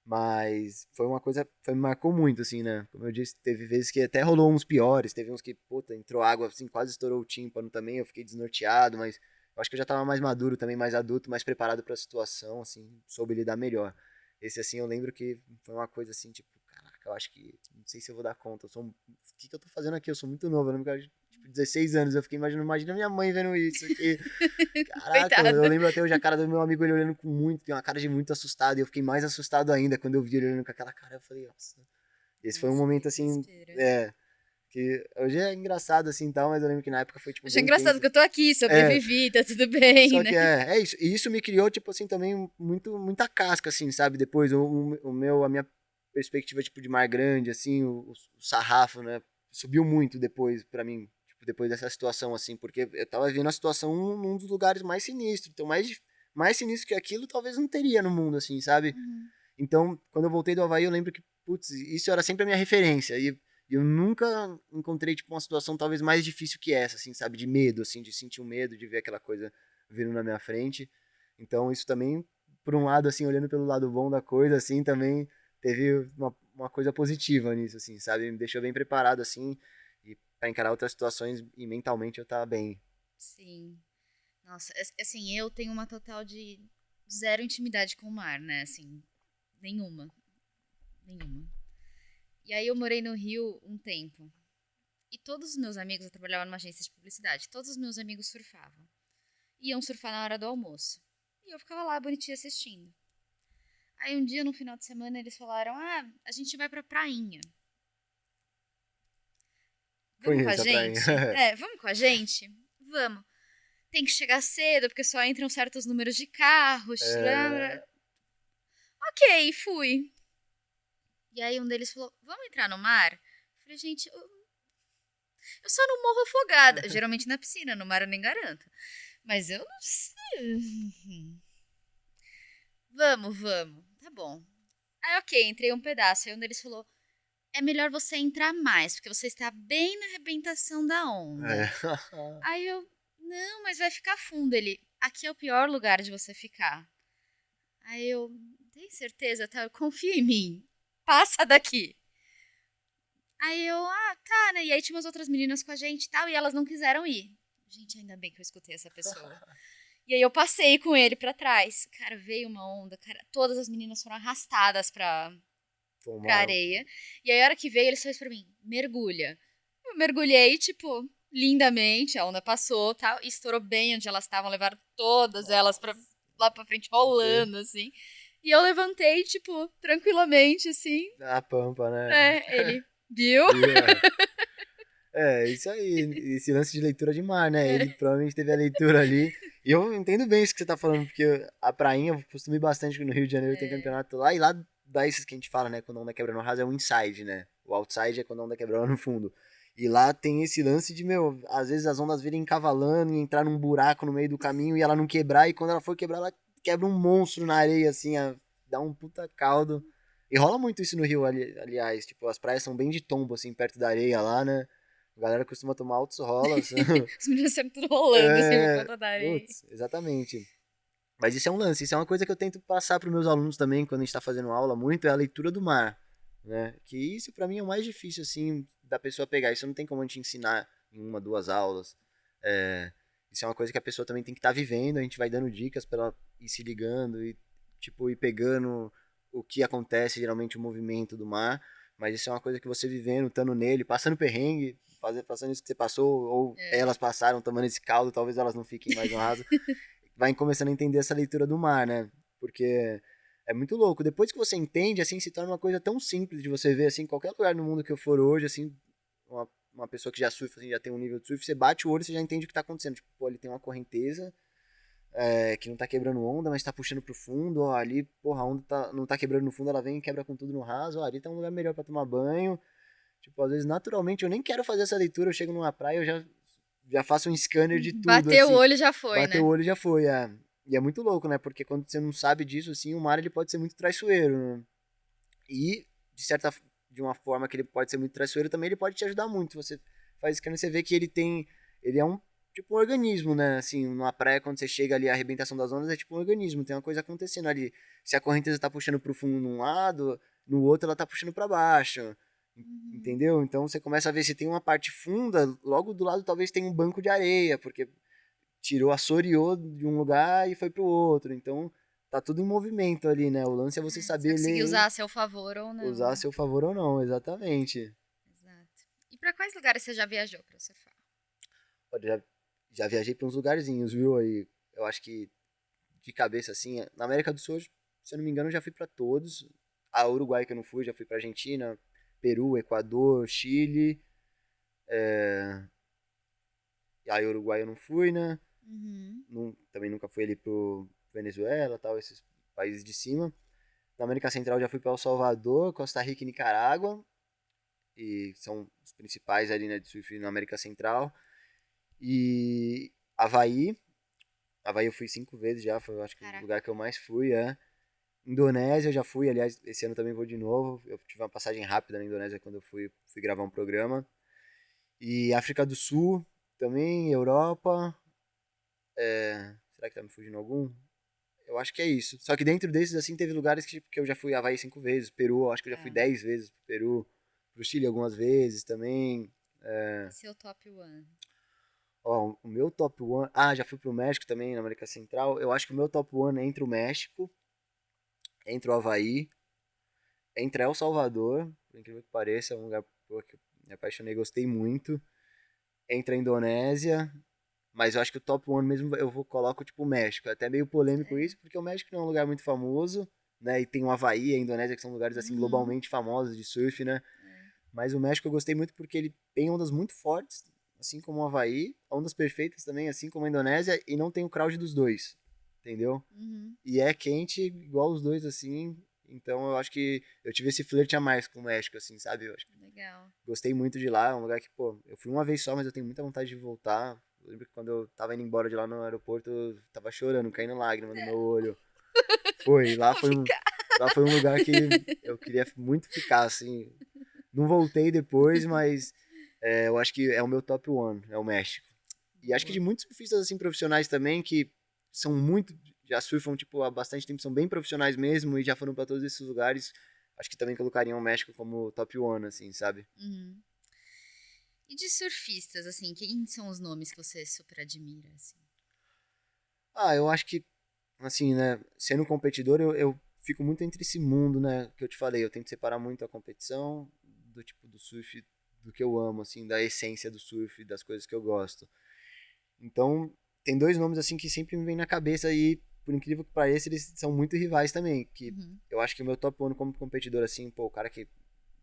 Mas foi uma coisa, me marcou muito, assim, né? Como eu disse, teve vezes que até rolou uns piores, teve uns que, puta, entrou água, assim, quase estourou o tímpano também, eu fiquei desnorteado, mas eu acho que eu já tava mais maduro também, mais adulto, mais preparado pra situação, assim, soube lidar melhor. Esse, assim, eu lembro que foi uma coisa, assim, tipo, caraca, eu acho que, não sei se eu vou dar conta, o que eu tô fazendo aqui? Eu sou muito novo, eu lembro que eu, tipo, 16 anos, eu fiquei imaginando, imagina minha mãe vendo isso aqui. Caraca, eu Coitada. lembro até hoje a cara do meu amigo ele olhando com muito, tem uma cara de muito assustado, e eu fiquei mais assustado ainda quando eu vi ele olhando com aquela cara, eu falei, nossa. Esse foi um Nossa, que momento assim, desespero. que hoje é engraçado assim tal, mas eu lembro que na época foi tipo Achei bem engraçado tenso. que eu tô aqui, É, sobrevivi, tá tudo bem, só né? que é isso. E isso me criou tipo assim também muita casca assim, sabe? Depois a minha perspectiva tipo de mar grande assim, o sarrafo, né, subiu muito depois pra mim, tipo depois dessa situação assim, porque eu tava vendo a situação num dos lugares mais sinistros, então mais sinistro que aquilo talvez não teria no mundo assim, sabe? Uhum. Então, quando eu voltei do Havaí, eu lembro que, putz, isso era sempre a minha referência. E eu nunca encontrei, tipo, uma situação talvez mais difícil que essa, assim, sabe? De medo, assim, de sentir um medo, de ver aquela coisa vindo na minha frente. Então, isso também, por um lado, assim, olhando pelo lado bom da coisa, assim, também teve uma coisa positiva nisso, assim, sabe? Me deixou bem preparado, assim, e para encarar outras situações e mentalmente eu tava bem. Sim. Nossa, assim, eu tenho uma total de zero intimidade com o mar, né? Assim, nenhuma. Nenhuma. E aí eu morei no Rio um tempo. E todos os meus amigos, eu trabalhava numa agência de publicidade, todos os meus amigos surfavam. Iam surfar na hora do almoço. E eu ficava lá bonitinha assistindo. Aí um dia, no final de semana, eles falaram, a gente vai pra prainha. Vamos com a Conheço a prainha. gente? Vamos com a gente? Vamos. Tem que chegar cedo, porque só entram certos números de carros. Ok, fui. E aí um deles falou, vamos entrar no mar? Eu falei, gente, eu só não morro afogada. Geralmente na piscina, no mar eu nem garanto. Mas eu não sei. Vamos. Tá bom. Aí, ok, entrei um pedaço. Aí um deles falou, é melhor você entrar mais, porque você está bem na arrebentação da onda. Aí eu, não, mas vai ficar fundo. Ele, aqui é o pior lugar de você ficar. Aí eu, tem certeza? Tá, confia em mim. Passa daqui. Aí eu, tá, né? E aí tinha umas outras meninas com a gente e tal, e elas não quiseram ir. Gente, ainda bem que eu escutei essa pessoa. E aí eu passei com ele pra trás. Cara, veio uma onda, cara, todas as meninas foram arrastadas pra areia. E aí a hora que veio, ele só fez pra mim, mergulha. Eu mergulhei, tipo, lindamente, a onda passou, tal, e estourou bem onde elas estavam, levaram todas elas lá pra frente, rolando, assim. E eu levantei, tipo, tranquilamente, assim. A pampa, né? Ele, viu? Isso aí, esse lance de leitura de mar, né? Ele provavelmente teve a leitura ali. E eu entendo bem isso que você tá falando, porque a prainha, eu costumo ir bastante no Rio de Janeiro, tem campeonato lá, e lá dá esses que a gente fala, né? Quando a onda quebra no raso é o inside, né? O outside é quando a onda quebra lá no fundo. E lá tem esse lance de, às vezes as ondas virem encavalando e entrar num buraco no meio do caminho e ela não quebrar, e quando ela for quebrar, ela quebra um monstro na areia, assim, dá um puta caldo. E rola muito isso no Rio, aliás, tipo, as praias são bem de tombo, assim, perto da areia lá, né? A galera costuma tomar altos rolas. Os meninos sempre tudo rolando, assim, por conta da areia. Putz, exatamente. Mas isso é um lance, isso é uma coisa que eu tento passar para os meus alunos também, quando a gente tá fazendo aula muito, é a leitura do mar, né? Que isso para mim é o mais difícil, assim, da pessoa pegar. Isso não tem como a gente ensinar em uma, duas aulas. Isso é uma coisa que a pessoa também tem que estar vivendo, a gente vai dando dicas para ela ir se ligando e, tipo, ir pegando o que acontece, geralmente o movimento do mar. Mas isso é uma coisa que você vivendo, estando nele, passando perrengue, passando isso que você passou, ou elas passaram tomando esse caldo, talvez elas não fiquem mais no raso, vai começando a entender essa leitura do mar, né? Porque é muito louco. Depois que você entende, assim, se torna uma coisa tão simples de você ver, assim, em qualquer lugar no mundo que eu for hoje, assim, uma pessoa que já surfa, assim, já tem um nível de surf, você bate o olho e você já entende o que tá acontecendo. Tipo, pô, ele tem uma correnteza que não tá quebrando onda, mas tá puxando pro fundo, ó, ali, porra, a onda não tá quebrando no fundo, ela vem e quebra com tudo no raso, ó, ali tá um lugar melhor pra tomar banho. Tipo, às vezes, naturalmente, eu nem quero fazer essa leitura, eu chego numa praia, eu já faço um scanner de tudo, Bateu assim. o olho já foi, Bateu o olho já foi, E é muito louco, né? Porque quando você não sabe disso, assim, o mar ele pode ser muito traiçoeiro, né? E, de uma forma que ele pode ser muito traiçoeiro, também ele pode te ajudar muito. Você faz scanner, você vê que ele é um tipo um organismo, né? Assim, numa praia, quando você chega ali, a arrebentação das ondas é tipo um organismo, tem uma coisa acontecendo ali. Se a correnteza tá puxando pro fundo num lado, no outro ela tá puxando para baixo. Entendeu? Então você começa a ver se tem uma parte funda, logo do lado talvez tenha um banco de areia, porque assoreou de um lugar e foi pro outro. Então tá tudo em movimento ali, né? O lance é você saber conseguir ler, usar a seu favor ou não. usar a seu favor ou não, exatamente. Exato. E pra quais lugares você já viajou pra surfar? Olha, já viajei para uns lugarzinhos, viu? Aí eu acho que de cabeça assim, na América do Sul, se eu não me engano, eu já fui para todos. A Uruguai que eu não fui, já fui para Argentina, Peru, Equador, Chile. E aí Uruguai eu não fui, né? Também nunca fui ali pro Venezuela, tal, esses países de cima. Na América Central eu já fui para El Salvador, Costa Rica e Nicarágua. E são os principais ali, né, de surf na América Central. E Havaí. Havaí eu fui 5 vezes já, foi acho que o lugar que eu mais fui, Indonésia eu já fui, aliás, esse ano também vou de novo. Eu tive uma passagem rápida na Indonésia quando eu fui gravar um programa. E África do Sul também, Europa. Será que tá me fugindo algum? Eu acho que é isso. Só que dentro desses, assim, teve lugares que eu já fui a Havaí 5 vezes. Peru, eu acho que eu já fui 10 vezes pro Peru. Pro Chile algumas vezes também. Seu top one. Ó, o meu top one... já fui pro México também, na América Central. Eu acho que o meu top one é entre o México, entre o Havaí, Entra El Salvador, por incrível que pareça, é um lugar pô, que eu me apaixonei, gostei muito. Entra a Indonésia, mas eu acho que o top one mesmo coloco tipo o México. É até meio polêmico Sério? isso, porque o México não é um lugar muito famoso, né? E tem o Havaí, a Indonésia, que são lugares assim Uhum. globalmente famosos de surf, né? É. Mas o México eu gostei muito porque ele tem ondas muito fortes, assim como o Havaí, ondas perfeitas também, assim como a Indonésia, e não tem o crowd dos dois, entendeu? Uhum. E é quente igual os dois, assim. Então eu acho que eu tive esse flerte a mais com o México, assim, sabe? Eu acho que Legal. gostei muito de lá. É um lugar que, pô, eu fui uma vez só, mas eu tenho muita vontade de voltar. Eu lembro que quando eu tava indo embora de lá no aeroporto, eu tava chorando, caindo lágrima no meu olho. Foi, Vou ficar. lá foi um lugar que eu queria muito ficar, assim. Não voltei depois, mas eu acho que é o meu top one, é o México. E acho que de Boa. muitos surfistas assim profissionais também que são muito já surfam tipo há bastante tempo, são bem profissionais mesmo e já foram para todos esses lugares. Acho que também colocariam o México como top one assim, sabe? Uhum. E de surfistas, assim, quem são os nomes que você super admira, assim? Ah, eu acho que assim, né, sendo competidor, eu fico muito entre esse mundo, né, que eu te falei, eu tento separar muito a competição do tipo do surf do que eu amo, assim, da essência do surf, das coisas que eu gosto. Então, tem dois nomes assim que sempre me vêm na cabeça e, por incrível que pareça, eles são muito rivais também, que Uhum. eu acho que o meu top one como competidor, assim, pô, o cara que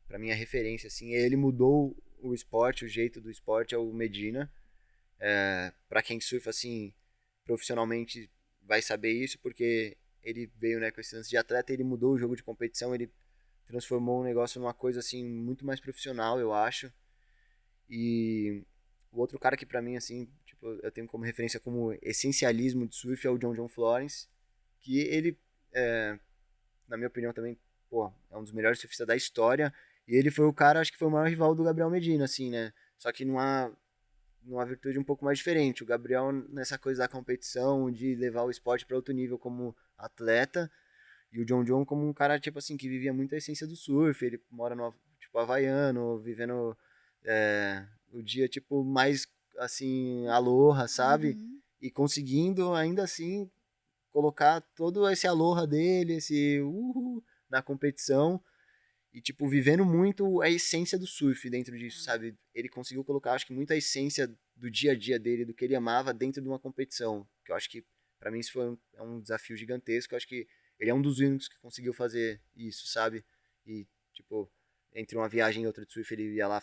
pra mim é referência, assim, ele mudou o esporte, o jeito do esporte, é o Medina. Pra quem surfa, assim, profissionalmente vai saber isso, porque ele veio, né, com esse lance de atleta, ele mudou o jogo de competição, ele transformou o negócio numa coisa, assim, muito mais profissional, eu acho. E o outro cara que pra mim, assim, tipo, eu tenho como referência como essencialismo de surf é o John Florence, que ele, é, na minha opinião também, pô, é um dos melhores surfistas da história, e ele foi o cara, acho que foi o maior rival do Gabriel Medina, assim, né? Só que numa virtude um pouco mais diferente. O Gabriel nessa coisa da competição, de levar o esporte para outro nível como atleta, e o John como um cara, tipo assim, que vivia muito a essência do surf, ele mora no, tipo, havaiano, vivendo o dia, tipo, mais, assim, aloha, sabe? Uhum. E conseguindo, ainda assim, colocar todo esse aloha dele, esse na competição, e, tipo, vivendo muito a essência do surf dentro disso, Tá. sabe? Ele conseguiu colocar, acho que, muita essência do dia a dia dele, do que ele amava dentro de uma competição, que eu acho que, pra mim, isso é um desafio gigantesco, eu acho que ele é um dos únicos que conseguiu fazer isso, sabe? E, tipo, entre uma viagem e outra de surf, ele ia lá,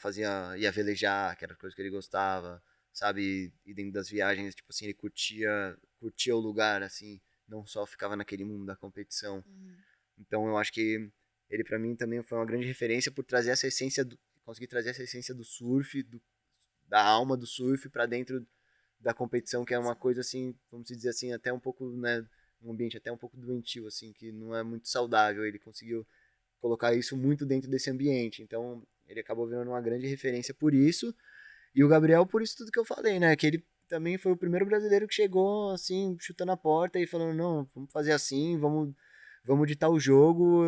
ia velejar, que era a coisa que ele gostava, sabe? E dentro das viagens, tipo assim, ele curtia o lugar, assim, não só ficava naquele mundo da competição. Uhum. Então eu acho que ele pra mim também foi uma grande referência por trazer essa essência conseguir trazer essa essência do surf, da alma do surf pra dentro da competição, que é uma Competição. coisa assim, vamos dizer assim, até um pouco, né, um ambiente até um pouco doentio assim, que não é muito saudável. Ele conseguiu colocar isso muito dentro desse ambiente. Então, ele acabou virando uma grande referência por isso. E o Gabriel por isso tudo que eu falei, né, que ele também foi o primeiro brasileiro que chegou assim, chutando a porta e falando: "Não, vamos fazer assim, vamos ditar o jogo,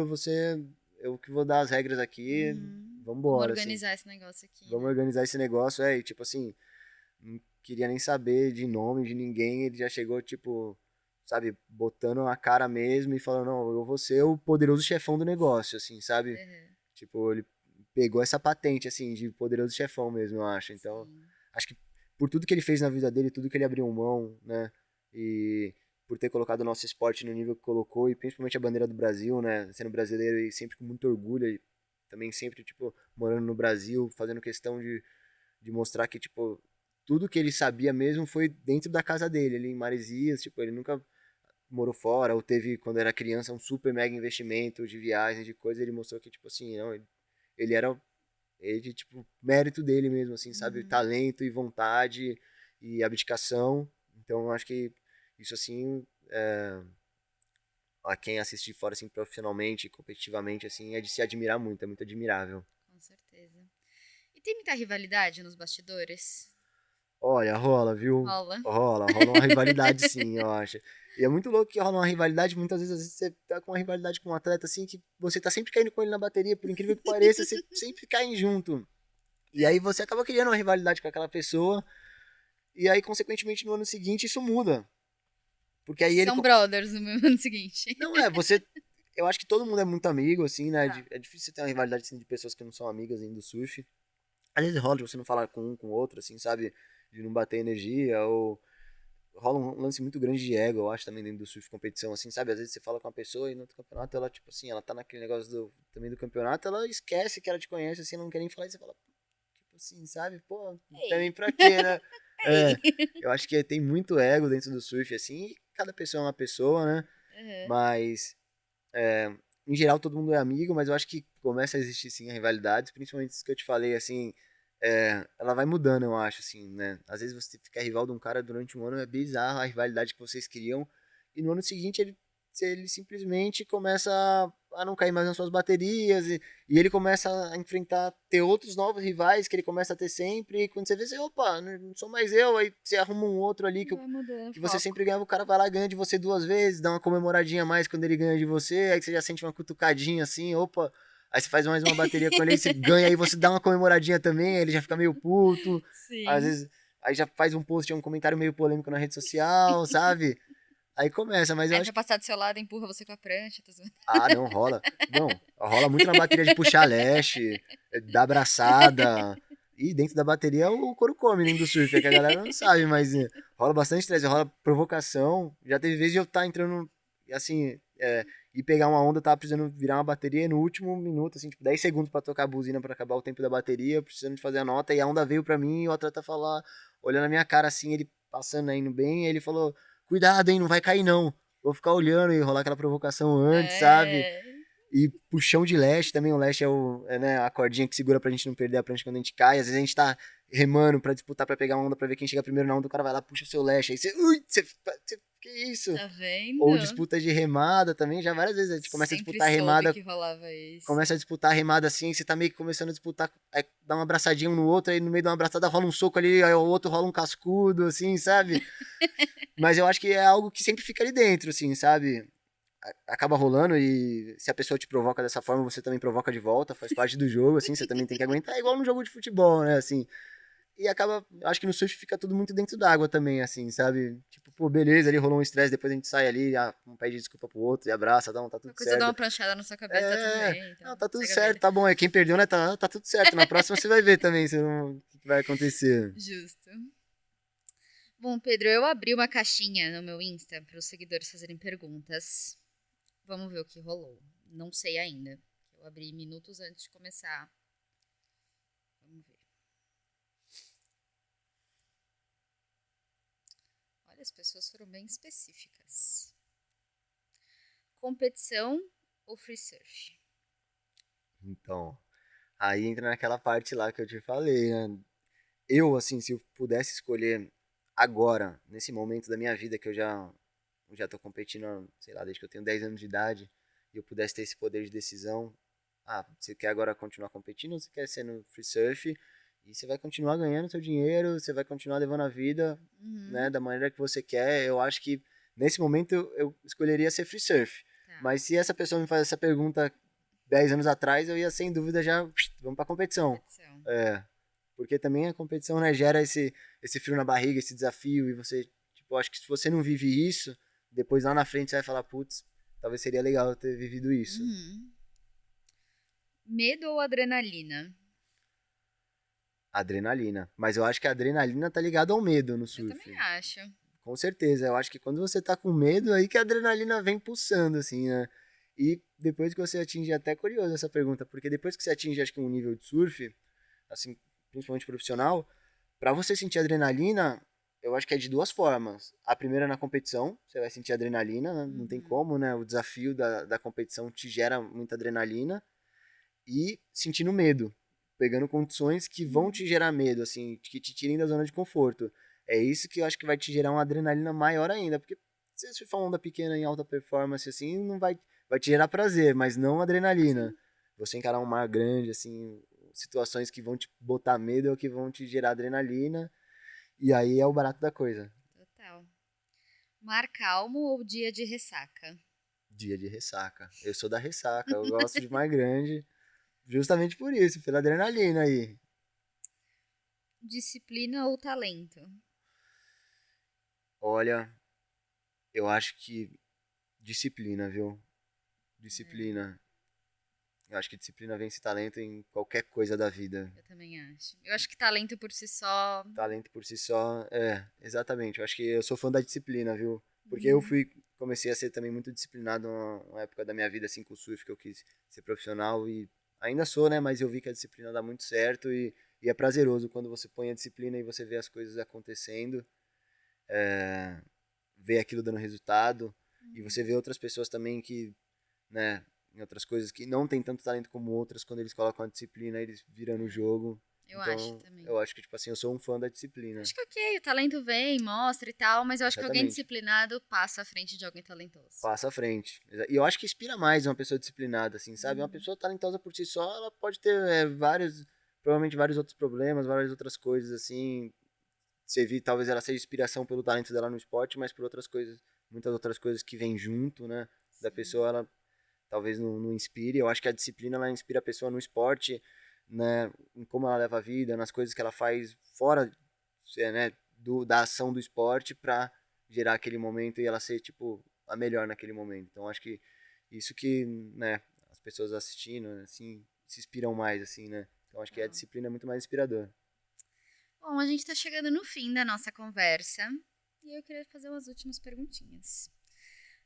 eu que vou dar as regras aqui, Uhum. vamos Vamos embora, assim, organizar esse negócio aqui, vamos né? organizar esse negócio", e tipo assim, não queria nem saber de nome de ninguém, ele já chegou, tipo, sabe, botando a cara mesmo e falando: "Não, eu vou ser o poderoso chefão do negócio", assim, sabe, Uhum. tipo, ele pegou essa patente, assim, de poderoso chefão mesmo, eu acho, então, Sim. acho que por tudo que ele fez na vida dele, tudo que ele abriu mão, né, e por ter colocado o nosso esporte no nível que colocou, e principalmente a bandeira do Brasil, né, sendo brasileiro e sempre com muito orgulho, e também sempre, tipo, morando no Brasil, fazendo questão de mostrar que, tipo, tudo que ele sabia mesmo foi dentro da casa dele, ali em Maresias, tipo, ele nunca morou fora, ou teve, quando era criança, um super mega investimento de viagens, de coisa, ele mostrou que, tipo assim, não, ele era, ele, tipo, mérito dele mesmo, assim, sabe, Uhum. talento e vontade e abdicação, então eu acho que isso, assim, a quem assistir fora, assim, profissionalmente, competitivamente, assim, é de se admirar muito, é muito admirável. Com certeza. E tem muita rivalidade nos bastidores? Olha, rola, viu? Rola. Rola uma rivalidade sim, eu acho. E é muito louco que rola uma rivalidade, muitas vezes, às vezes você tá com uma rivalidade com um atleta assim, que você tá sempre caindo com ele na bateria, por incrível que pareça, você sempre caem junto. E aí você acaba criando uma rivalidade com aquela pessoa, e aí, consequentemente, no ano seguinte, isso muda. Porque aí ele. São brothers no ano seguinte. Não é, você. Eu acho que todo mundo é muito amigo, assim, né? Tá. É difícil você ter uma rivalidade assim, de pessoas que não são amigas ainda do surf. Às vezes rola de você não falar com um com o outro, assim, sabe? De não bater energia, ou rola um lance muito grande de ego, eu acho, também dentro do surf competição, assim, sabe? Às vezes você fala com uma pessoa e no outro campeonato ela, tipo assim, ela tá naquele negócio também do campeonato, ela esquece que ela te conhece, assim, ela não quer nem falar e você fala, tipo assim, sabe? Pô, Ei, também pra quê, né? É, ei. eu acho que tem muito ego dentro do surf, assim, e cada pessoa é uma pessoa, né? Aham. Mas, é, em geral, todo mundo é amigo, mas eu acho que começa a existir, sim, a rivalidade, principalmente isso que eu te falei, assim, ela vai mudando, eu acho, assim, né? Às vezes você fica rival de um cara durante um ano, é bizarro a rivalidade que vocês criam, e no ano seguinte ele simplesmente começa a não cair mais nas suas baterias, e ele começa a enfrentar, ter outros novos rivais que ele começa a ter sempre, e quando você vê, você, opa, não sou mais eu, aí você arruma um outro ali Vai mudando o que você foco. sempre ganhava, o cara vai lá e ganha de você 2 vezes, dá uma comemoradinha a mais quando ele ganha de você, aí você já sente uma cutucadinha assim, opa, aí você faz mais uma bateria com ele, aí você ganha, aí você dá uma comemoradinha também, aí ele já fica meio puto, às Sim. vezes, aí já faz um post, um comentário meio polêmico na rede social, sabe? Aí começa, mas eu Aí acho pra que, passar do seu lado, empurra você com a prancha. Tá zoando. ah, não, rola, não, rola muito na bateria de puxar leste, dar abraçada, e dentro da bateria o couro come dentro do surf, é que a galera não sabe, mas rola bastante estresse, rola provocação. Já teve vezes de eu estar entrando, assim, e pegar uma onda, tava precisando virar uma bateria e no último minuto, assim, tipo, 10 segundos pra tocar a buzina pra acabar o tempo da bateria, precisando de fazer a nota, e a onda veio pra mim e o atleta falar, olhando a minha cara assim, ele passando aí indo bem, e ele falou, cuidado, hein, não vai cair não. Vou ficar olhando e rolar aquela provocação antes, sabe? É. E puxão de leste também, o leste né, a cordinha que segura pra gente não perder a prancha quando a gente cai. Às vezes a gente tá remando pra disputar, pra pegar uma onda, pra ver quem chega primeiro na onda, o cara vai lá, puxa o seu leste. Aí você, ui, que isso? Tá vendo? Ou disputa de remada também, já várias vezes a gente começa a Sempre disputar soube remada, que rolava isso. começa a disputar remada assim, você tá meio que começando a disputar, aí dá uma abraçadinha um no outro, aí no meio de uma abraçada rola um soco ali, aí o outro rola um cascudo, assim, sabe? Mas eu acho que é algo que sempre fica ali dentro, assim, sabe? Acaba rolando e se a pessoa te provoca dessa forma, você também provoca de volta, faz parte do jogo, assim, você também tem que aguentar, é igual no jogo de futebol, né, assim. E acaba, acho que no surf fica tudo muito dentro d'água também, assim, sabe? Tipo, pô, beleza, ali rolou um estresse, depois a gente sai ali, um pede desculpa pro outro e abraça, tá Qualquer tudo coisa dá certo. uma pranchada na sua cabeça, tá tudo É, bem. Então, não, tá tudo segue a certo, vida. tá bom, é quem perdeu, né, tá tudo certo, na próxima você vai ver também o que vai acontecer. Justo. Bom, Pedro, eu abri uma caixinha no meu Insta para os seguidores fazerem perguntas. Vamos ver o que rolou. Não sei ainda. Eu abri minutos antes de começar. Vamos ver. Olha, as pessoas foram bem específicas. Competição ou free surf? Então, aí entra naquela parte lá que eu te falei, né? Eu, assim, se eu pudesse escolher agora, nesse momento da minha vida que eu já tô competindo, sei lá, desde que eu tenho 10 anos de idade, e eu pudesse ter esse poder de decisão, você quer agora continuar competindo ou você quer ser no free surf? E você vai continuar ganhando seu dinheiro, você vai continuar levando a vida, né, Uhum. da maneira que você quer. Eu acho que nesse momento eu escolheria ser free surf. Tá. Mas se essa pessoa me faz essa pergunta 10 anos atrás, eu ia sem dúvida já, vamos pra competição. Competição. É, porque também a competição, né, gera esse frio na barriga, esse desafio, e você, tipo, acho que se você não vive isso, depois lá na frente você vai falar, putz, talvez seria legal eu ter vivido isso. Uhum. Medo ou adrenalina? Adrenalina. Mas eu acho que a adrenalina tá ligada ao medo no Eu também surf. acho. Com certeza. Eu acho que quando você tá com medo, aí que a adrenalina vem pulsando, assim, né? E depois que você atinge, até curioso essa pergunta, porque depois que você atinge, acho que um nível de surf, assim, principalmente profissional, para você sentir adrenalina, eu acho que é de duas formas. A primeira é na competição, você vai sentir adrenalina, né? Não tem Uhum. como, né? O desafio da competição te gera muita adrenalina. E sentindo medo, pegando condições que vão Uhum. te gerar medo, assim, que te tirem da zona de conforto. É isso que eu acho que vai te gerar uma adrenalina maior ainda, porque se você surfar uma onda pequena em alta performance, assim, não vai te gerar prazer, mas não adrenalina. Sim, Você encarar um mar grande, assim, situações que vão te botar medo ou que vão te gerar adrenalina, e aí é o barato da coisa. total. Mar calmo ou dia de ressaca? Dia de ressaca. Eu sou da ressaca, eu gosto de mar grande, justamente por isso, pela adrenalina aí. Disciplina ou talento? Olha, eu acho que disciplina, viu? disciplina. Eu acho que disciplina vence talento em qualquer coisa da vida. Eu também acho. Eu acho que talento por si só. Talento por si só, exatamente. Eu acho que eu sou fã da disciplina, viu? Porque Uhum. comecei a ser também muito disciplinado numa época da minha vida, assim, com o surf, que eu quis ser profissional e ainda sou, né? Mas eu vi que a disciplina dá muito certo e é prazeroso quando você põe a disciplina e você vê as coisas acontecendo, vê aquilo dando resultado e você vê outras pessoas também que, né, em outras coisas que não tem tanto talento como outras, quando eles colocam a disciplina, eles viram no jogo. Eu acho Então, também. eu acho que, tipo assim, eu sou um fã da disciplina. Acho que ok, o talento vem, mostra e tal, mas eu acho que alguém Exatamente. disciplinado passa à frente de alguém talentoso. Passa à frente. E eu acho que inspira mais uma pessoa disciplinada, assim, sabe? Uma Uhum. pessoa talentosa por si só, ela pode ter provavelmente vários outros problemas, várias outras coisas, assim. Você vê, talvez ela seja inspiração pelo talento dela no esporte, mas por outras coisas, muitas outras coisas que vêm junto, né? Da Sim. pessoa, ela talvez não inspire. Eu acho que a disciplina, ela inspira a pessoa no esporte, né? Em como ela leva a vida, nas coisas que ela faz fora, né? Da ação do esporte pra gerar aquele momento e ela ser, tipo, a melhor naquele momento. Então, acho que isso que, né? As pessoas assistindo, assim, se inspiram mais, assim, né? Então, acho que a Legal. disciplina é muito mais inspiradora. Bom, a gente está chegando no fim da nossa conversa e eu queria fazer umas últimas perguntinhas.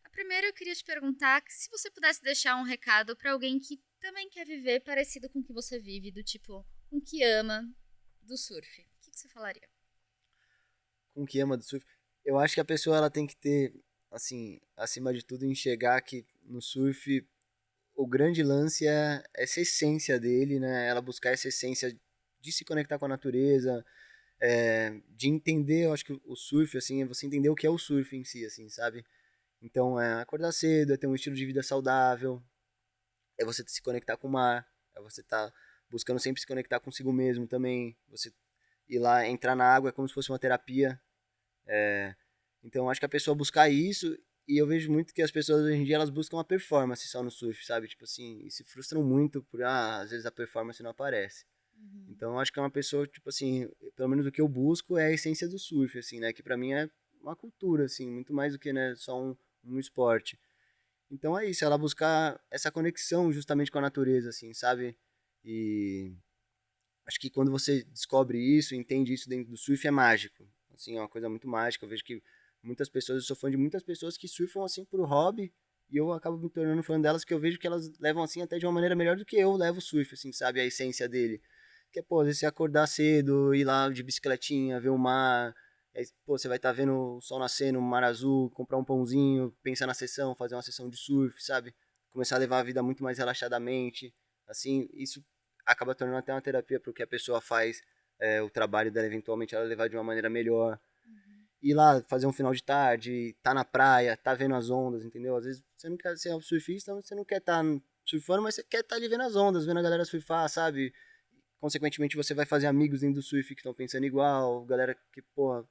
A primeira eu queria te perguntar se você pudesse deixar um recado para alguém que também quer viver parecido com o que você vive, do tipo, com que ama do surf. O que você falaria? Com o que ama do surf. Eu acho que a pessoa, ela tem que ter, assim, acima de tudo, enxergar que no surf o grande lance é essa essência dele, né? Ela buscar essa essência de se conectar com a natureza, de entender, eu acho que o surf, assim, é você entender o que é o surf em si, assim, sabe? Então, é acordar cedo, é ter um estilo de vida saudável, é você se conectar com o mar, é você estar buscando sempre se conectar consigo mesmo também, você ir lá, entrar na água é como se fosse uma terapia. Então, acho que a pessoa buscar isso, e eu vejo muito que as pessoas hoje em dia elas buscam uma performance só no surf, sabe? Tipo assim, e se frustram muito por, às vezes a performance não aparece. Uhum. Então, acho que é uma pessoa, tipo assim, pelo menos o que eu busco é a essência do surf, assim, né? Que pra mim é uma cultura, assim, muito mais do que, né, só um esporte. Então é isso, ela buscar essa conexão justamente com a natureza, assim, sabe? E acho que quando você descobre isso, entende isso dentro do surf, é mágico. Assim, é uma coisa muito mágica. Eu vejo que muitas pessoas, eu sou fã de muitas pessoas que surfam assim por hobby, e eu acabo me tornando fã delas, que eu vejo que elas levam assim até de uma maneira melhor do que eu levo o surf, assim, sabe? A essência dele. Que é, pô, às vezes você acordar cedo, ir lá de bicicletinha, ver o mar, aí, pô, você vai estar vendo o sol nascer no mar azul, comprar um pãozinho, pensar na sessão, fazer uma sessão de surf, sabe? Começar a levar a vida muito mais relaxadamente. Assim, isso acaba tornando até uma terapia para o que a pessoa faz, o trabalho dela, eventualmente ela levar de uma maneira melhor. Uhum. Ir lá fazer um final de tarde, tá na praia, tá vendo as ondas, entendeu? Às vezes você não quer ser um surfista, você não quer estar surfando, mas você quer estar ali vendo as ondas, vendo a galera surfar, sabe? Consequentemente, você vai fazer amigos dentro do surf que estão pensando igual, galera que, pô,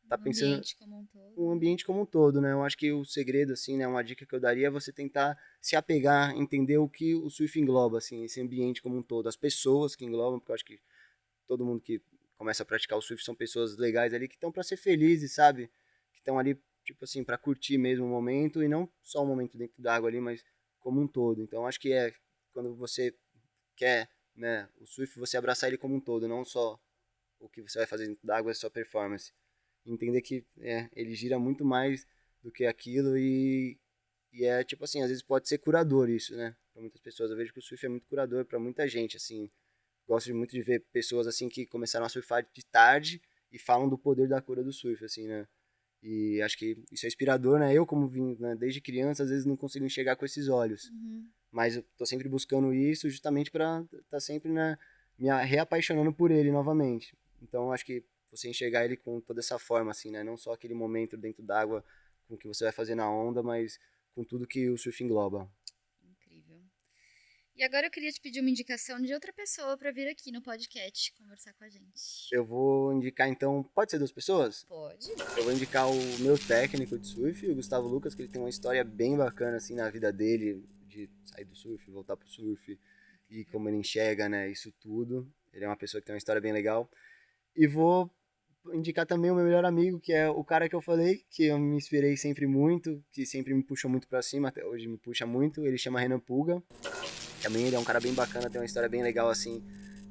tá O pensando ambiente como um um todo. ambiente como um todo, né? Eu acho que o segredo, assim, né, uma dica que eu daria é você tentar se apegar, entender o que o surf engloba, assim, esse ambiente como um todo, as pessoas que englobam, porque eu acho que todo mundo que começa a praticar o surf são pessoas legais ali que estão para ser felizes, sabe? Que estão ali, tipo assim, para curtir mesmo o momento e não só o momento dentro da água ali, mas como um todo. Então, acho que quando você quer, né, o surf, você abraçar ele como um todo, não só o que você vai fazer dentro da água, é só performance. Entender que ele gira muito mais do que aquilo e é tipo assim, às vezes pode ser curador isso, né? Para muitas pessoas eu vejo que o surf é muito curador para muita gente, assim. Gosto muito de ver pessoas assim que começaram a surfar de tarde e falam do poder da cura do surf, assim, né? E acho que isso é inspirador, né? Eu, como vim, né, desde criança, às vezes não consigo enxergar com esses olhos. Uhum. Mas eu tô sempre buscando isso justamente para tá sempre, né, me reapaixonando por ele novamente. Então acho que você enxergar ele com toda essa forma, assim, né? Não só aquele momento dentro d'água com o que você vai fazer na onda, mas com tudo que o surf engloba. Incrível. E agora eu queria te pedir uma indicação de outra pessoa para vir aqui no podcast conversar com a gente. Eu vou indicar então, pode ser duas pessoas? Pode? Eu vou indicar o meu técnico de surf, o Gustavo Lucas, que ele tem uma história bem bacana assim na vida dele, de sair do surf, voltar pro surf e Incrível. como ele enxerga, né, isso tudo. Ele é uma pessoa que tem uma história bem legal. E vou indicar também o meu melhor amigo, que é o cara que eu falei, que eu me inspirei sempre muito, que sempre me puxou muito pra cima, até hoje me puxa muito. Ele chama Renan Pulga. Também ele é um cara bem bacana, tem uma história bem legal assim.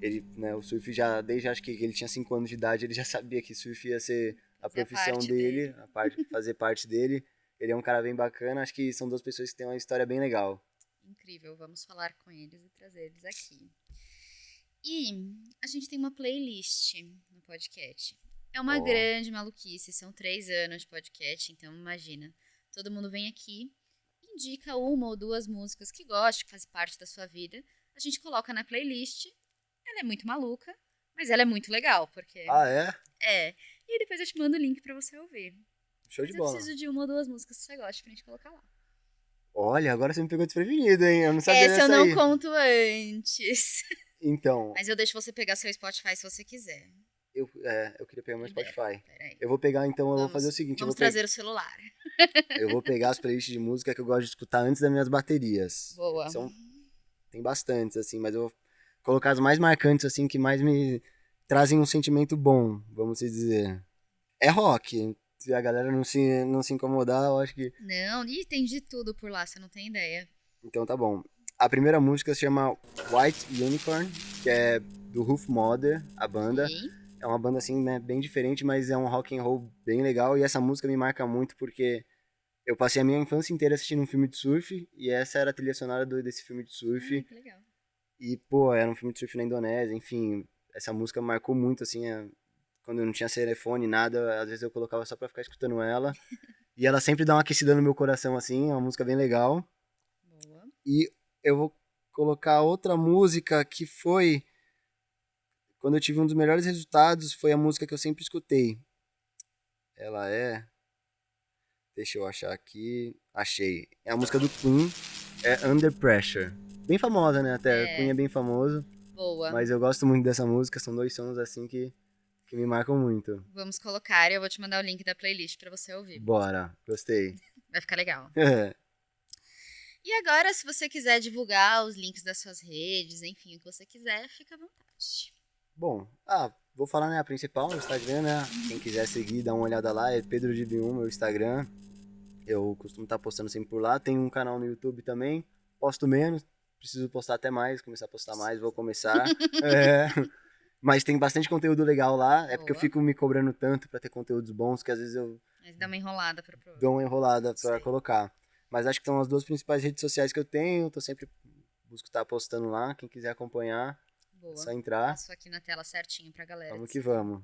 Ele, né, o surf já, desde acho que ele tinha 5 anos de idade, ele já sabia que surf ia ser a Fazer a profissão parte dele, dele. a parte, fazer parte dele. Ele é um cara bem bacana, acho que são duas pessoas que têm uma história bem legal. Incrível, vamos falar com eles e trazer eles aqui. E a gente tem uma playlist no podcast. É uma Ó, grande maluquice, são 3 anos de podcast, então imagina. Todo mundo vem aqui, indica uma ou duas músicas que gosta, que faz parte da sua vida. A gente coloca na playlist. Ela é muito maluca, mas ela é muito legal, porque ah, é? é. E depois eu te mando o link pra você ouvir. Show de Mas eu bola. preciso de uma ou duas músicas que você gosta pra gente colocar lá. Olha, agora você me pegou desprevenido, hein? Eu não sabia Essa eu dessa não aí. conto antes. Então, Mas eu deixo você pegar seu Spotify se você quiser. eu queria pegar meu Libera. Spotify. Peraí. Eu vou pegar, então, eu vou fazer o seguinte, Vamos trazer o celular. eu vou pegar as playlists de música que eu gosto de escutar antes das minhas baterias. Boa. Tem bastantes, assim, mas eu vou colocar as mais marcantes, assim, que mais me trazem um sentimento bom, vamos dizer. É rock. Se a galera não se incomodar, eu acho que. Não, e tem de tudo por lá, você não tem ideia. Então tá bom. A primeira música se chama White Unicorn, que é do Roof Mother, a banda. Ok. É uma banda, assim, né, bem diferente, mas é um rock and roll bem legal. E essa música me marca muito porque eu passei a minha infância inteira assistindo um filme de surf, e essa era a trilha sonora desse filme de surf. Que legal. E, pô, era um filme de surf na Indonésia, enfim, essa música marcou muito, assim, quando eu não tinha telefone, nada, às vezes eu colocava só pra ficar escutando ela. E ela sempre dá uma aquecida no meu coração, assim, é uma música bem legal. Boa. E eu vou colocar outra música que foi, quando eu tive um dos melhores resultados, foi a música que eu sempre escutei. Ela é... Deixa eu achar aqui. Achei. É a música do Queen, é Under Pressure. Bem famosa, né? Até É. Queen é bem famoso. Boa. Mas eu gosto muito dessa música, são dois sons assim que me marcam muito. Vamos colocar e eu vou te mandar o link da playlist pra você ouvir. Bora, gostei. Vai ficar legal. E agora, se você quiser divulgar os links das suas redes, enfim, o que você quiser, fica à vontade. Bom, vou falar, né, a principal, o Instagram, né? Quem quiser seguir, dá uma olhada lá, é PedroDib1, meu Instagram. Eu costumo estar postando sempre por lá. Tem um canal no YouTube também, posto menos, preciso postar até mais, começar a postar mais, vou começar. É, mas tem bastante conteúdo legal lá, é porque eu Boa. fico me cobrando tanto pra ter conteúdos bons que às vezes eu Mas dá uma enrolada pra provar. dou uma enrolada Sei. pra colocar. Mas acho que são as duas principais redes sociais que eu tenho, tô sempre busco estar postando lá, quem quiser acompanhar, Boa. é só entrar. Passo aqui na tela certinho pra galera. Vamos que vamos.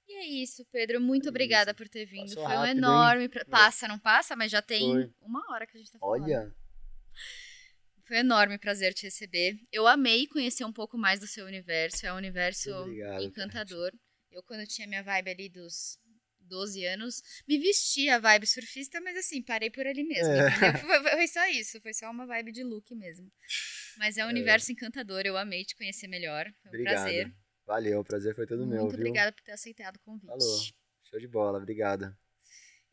E é isso, Pedro. Muito obrigada por ter vindo. Passou Foi um rápido, enorme. Passa, não passa? Mas já tem Foi. 1 hora que a gente tá falando. Olha, Foi um enorme prazer te receber. Eu amei conhecer um pouco mais do seu universo. É um universo Obrigado, encantador. Eu, quando eu tinha minha vibe ali dos 12 anos, me vesti a vibe surfista, mas assim, parei por ali mesmo, entendeu? Foi só isso, foi só uma vibe de look mesmo. Mas é um universo encantador, eu amei te conhecer melhor. Foi um obrigado. prazer. Valeu, o prazer foi todo meu, Muito viu? obrigada por ter aceitado o convite. Falou. Show de bola, obrigado.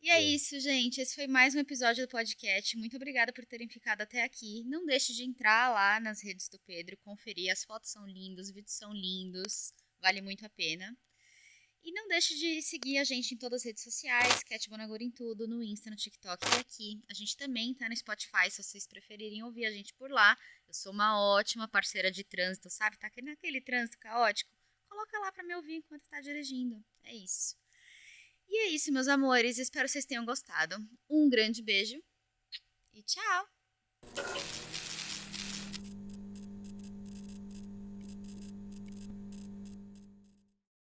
E é isso, gente. Esse foi mais um episódio do podcast. Muito obrigada por terem ficado até aqui. Não deixe de entrar lá nas redes do Pedro, conferir. As fotos são lindas, os vídeos são lindos. Vale muito a pena. E não deixe de seguir a gente em todas as redes sociais. Cat Bonagura em tudo, no Insta, no TikTok e aqui. A gente também tá no Spotify, se vocês preferirem ouvir a gente por lá. Eu sou uma ótima parceira de trânsito, sabe? Tá naquele trânsito caótico. Coloca lá pra me ouvir enquanto tá dirigindo. É isso. E é isso, meus amores. Espero que vocês tenham gostado. Um grande beijo e tchau!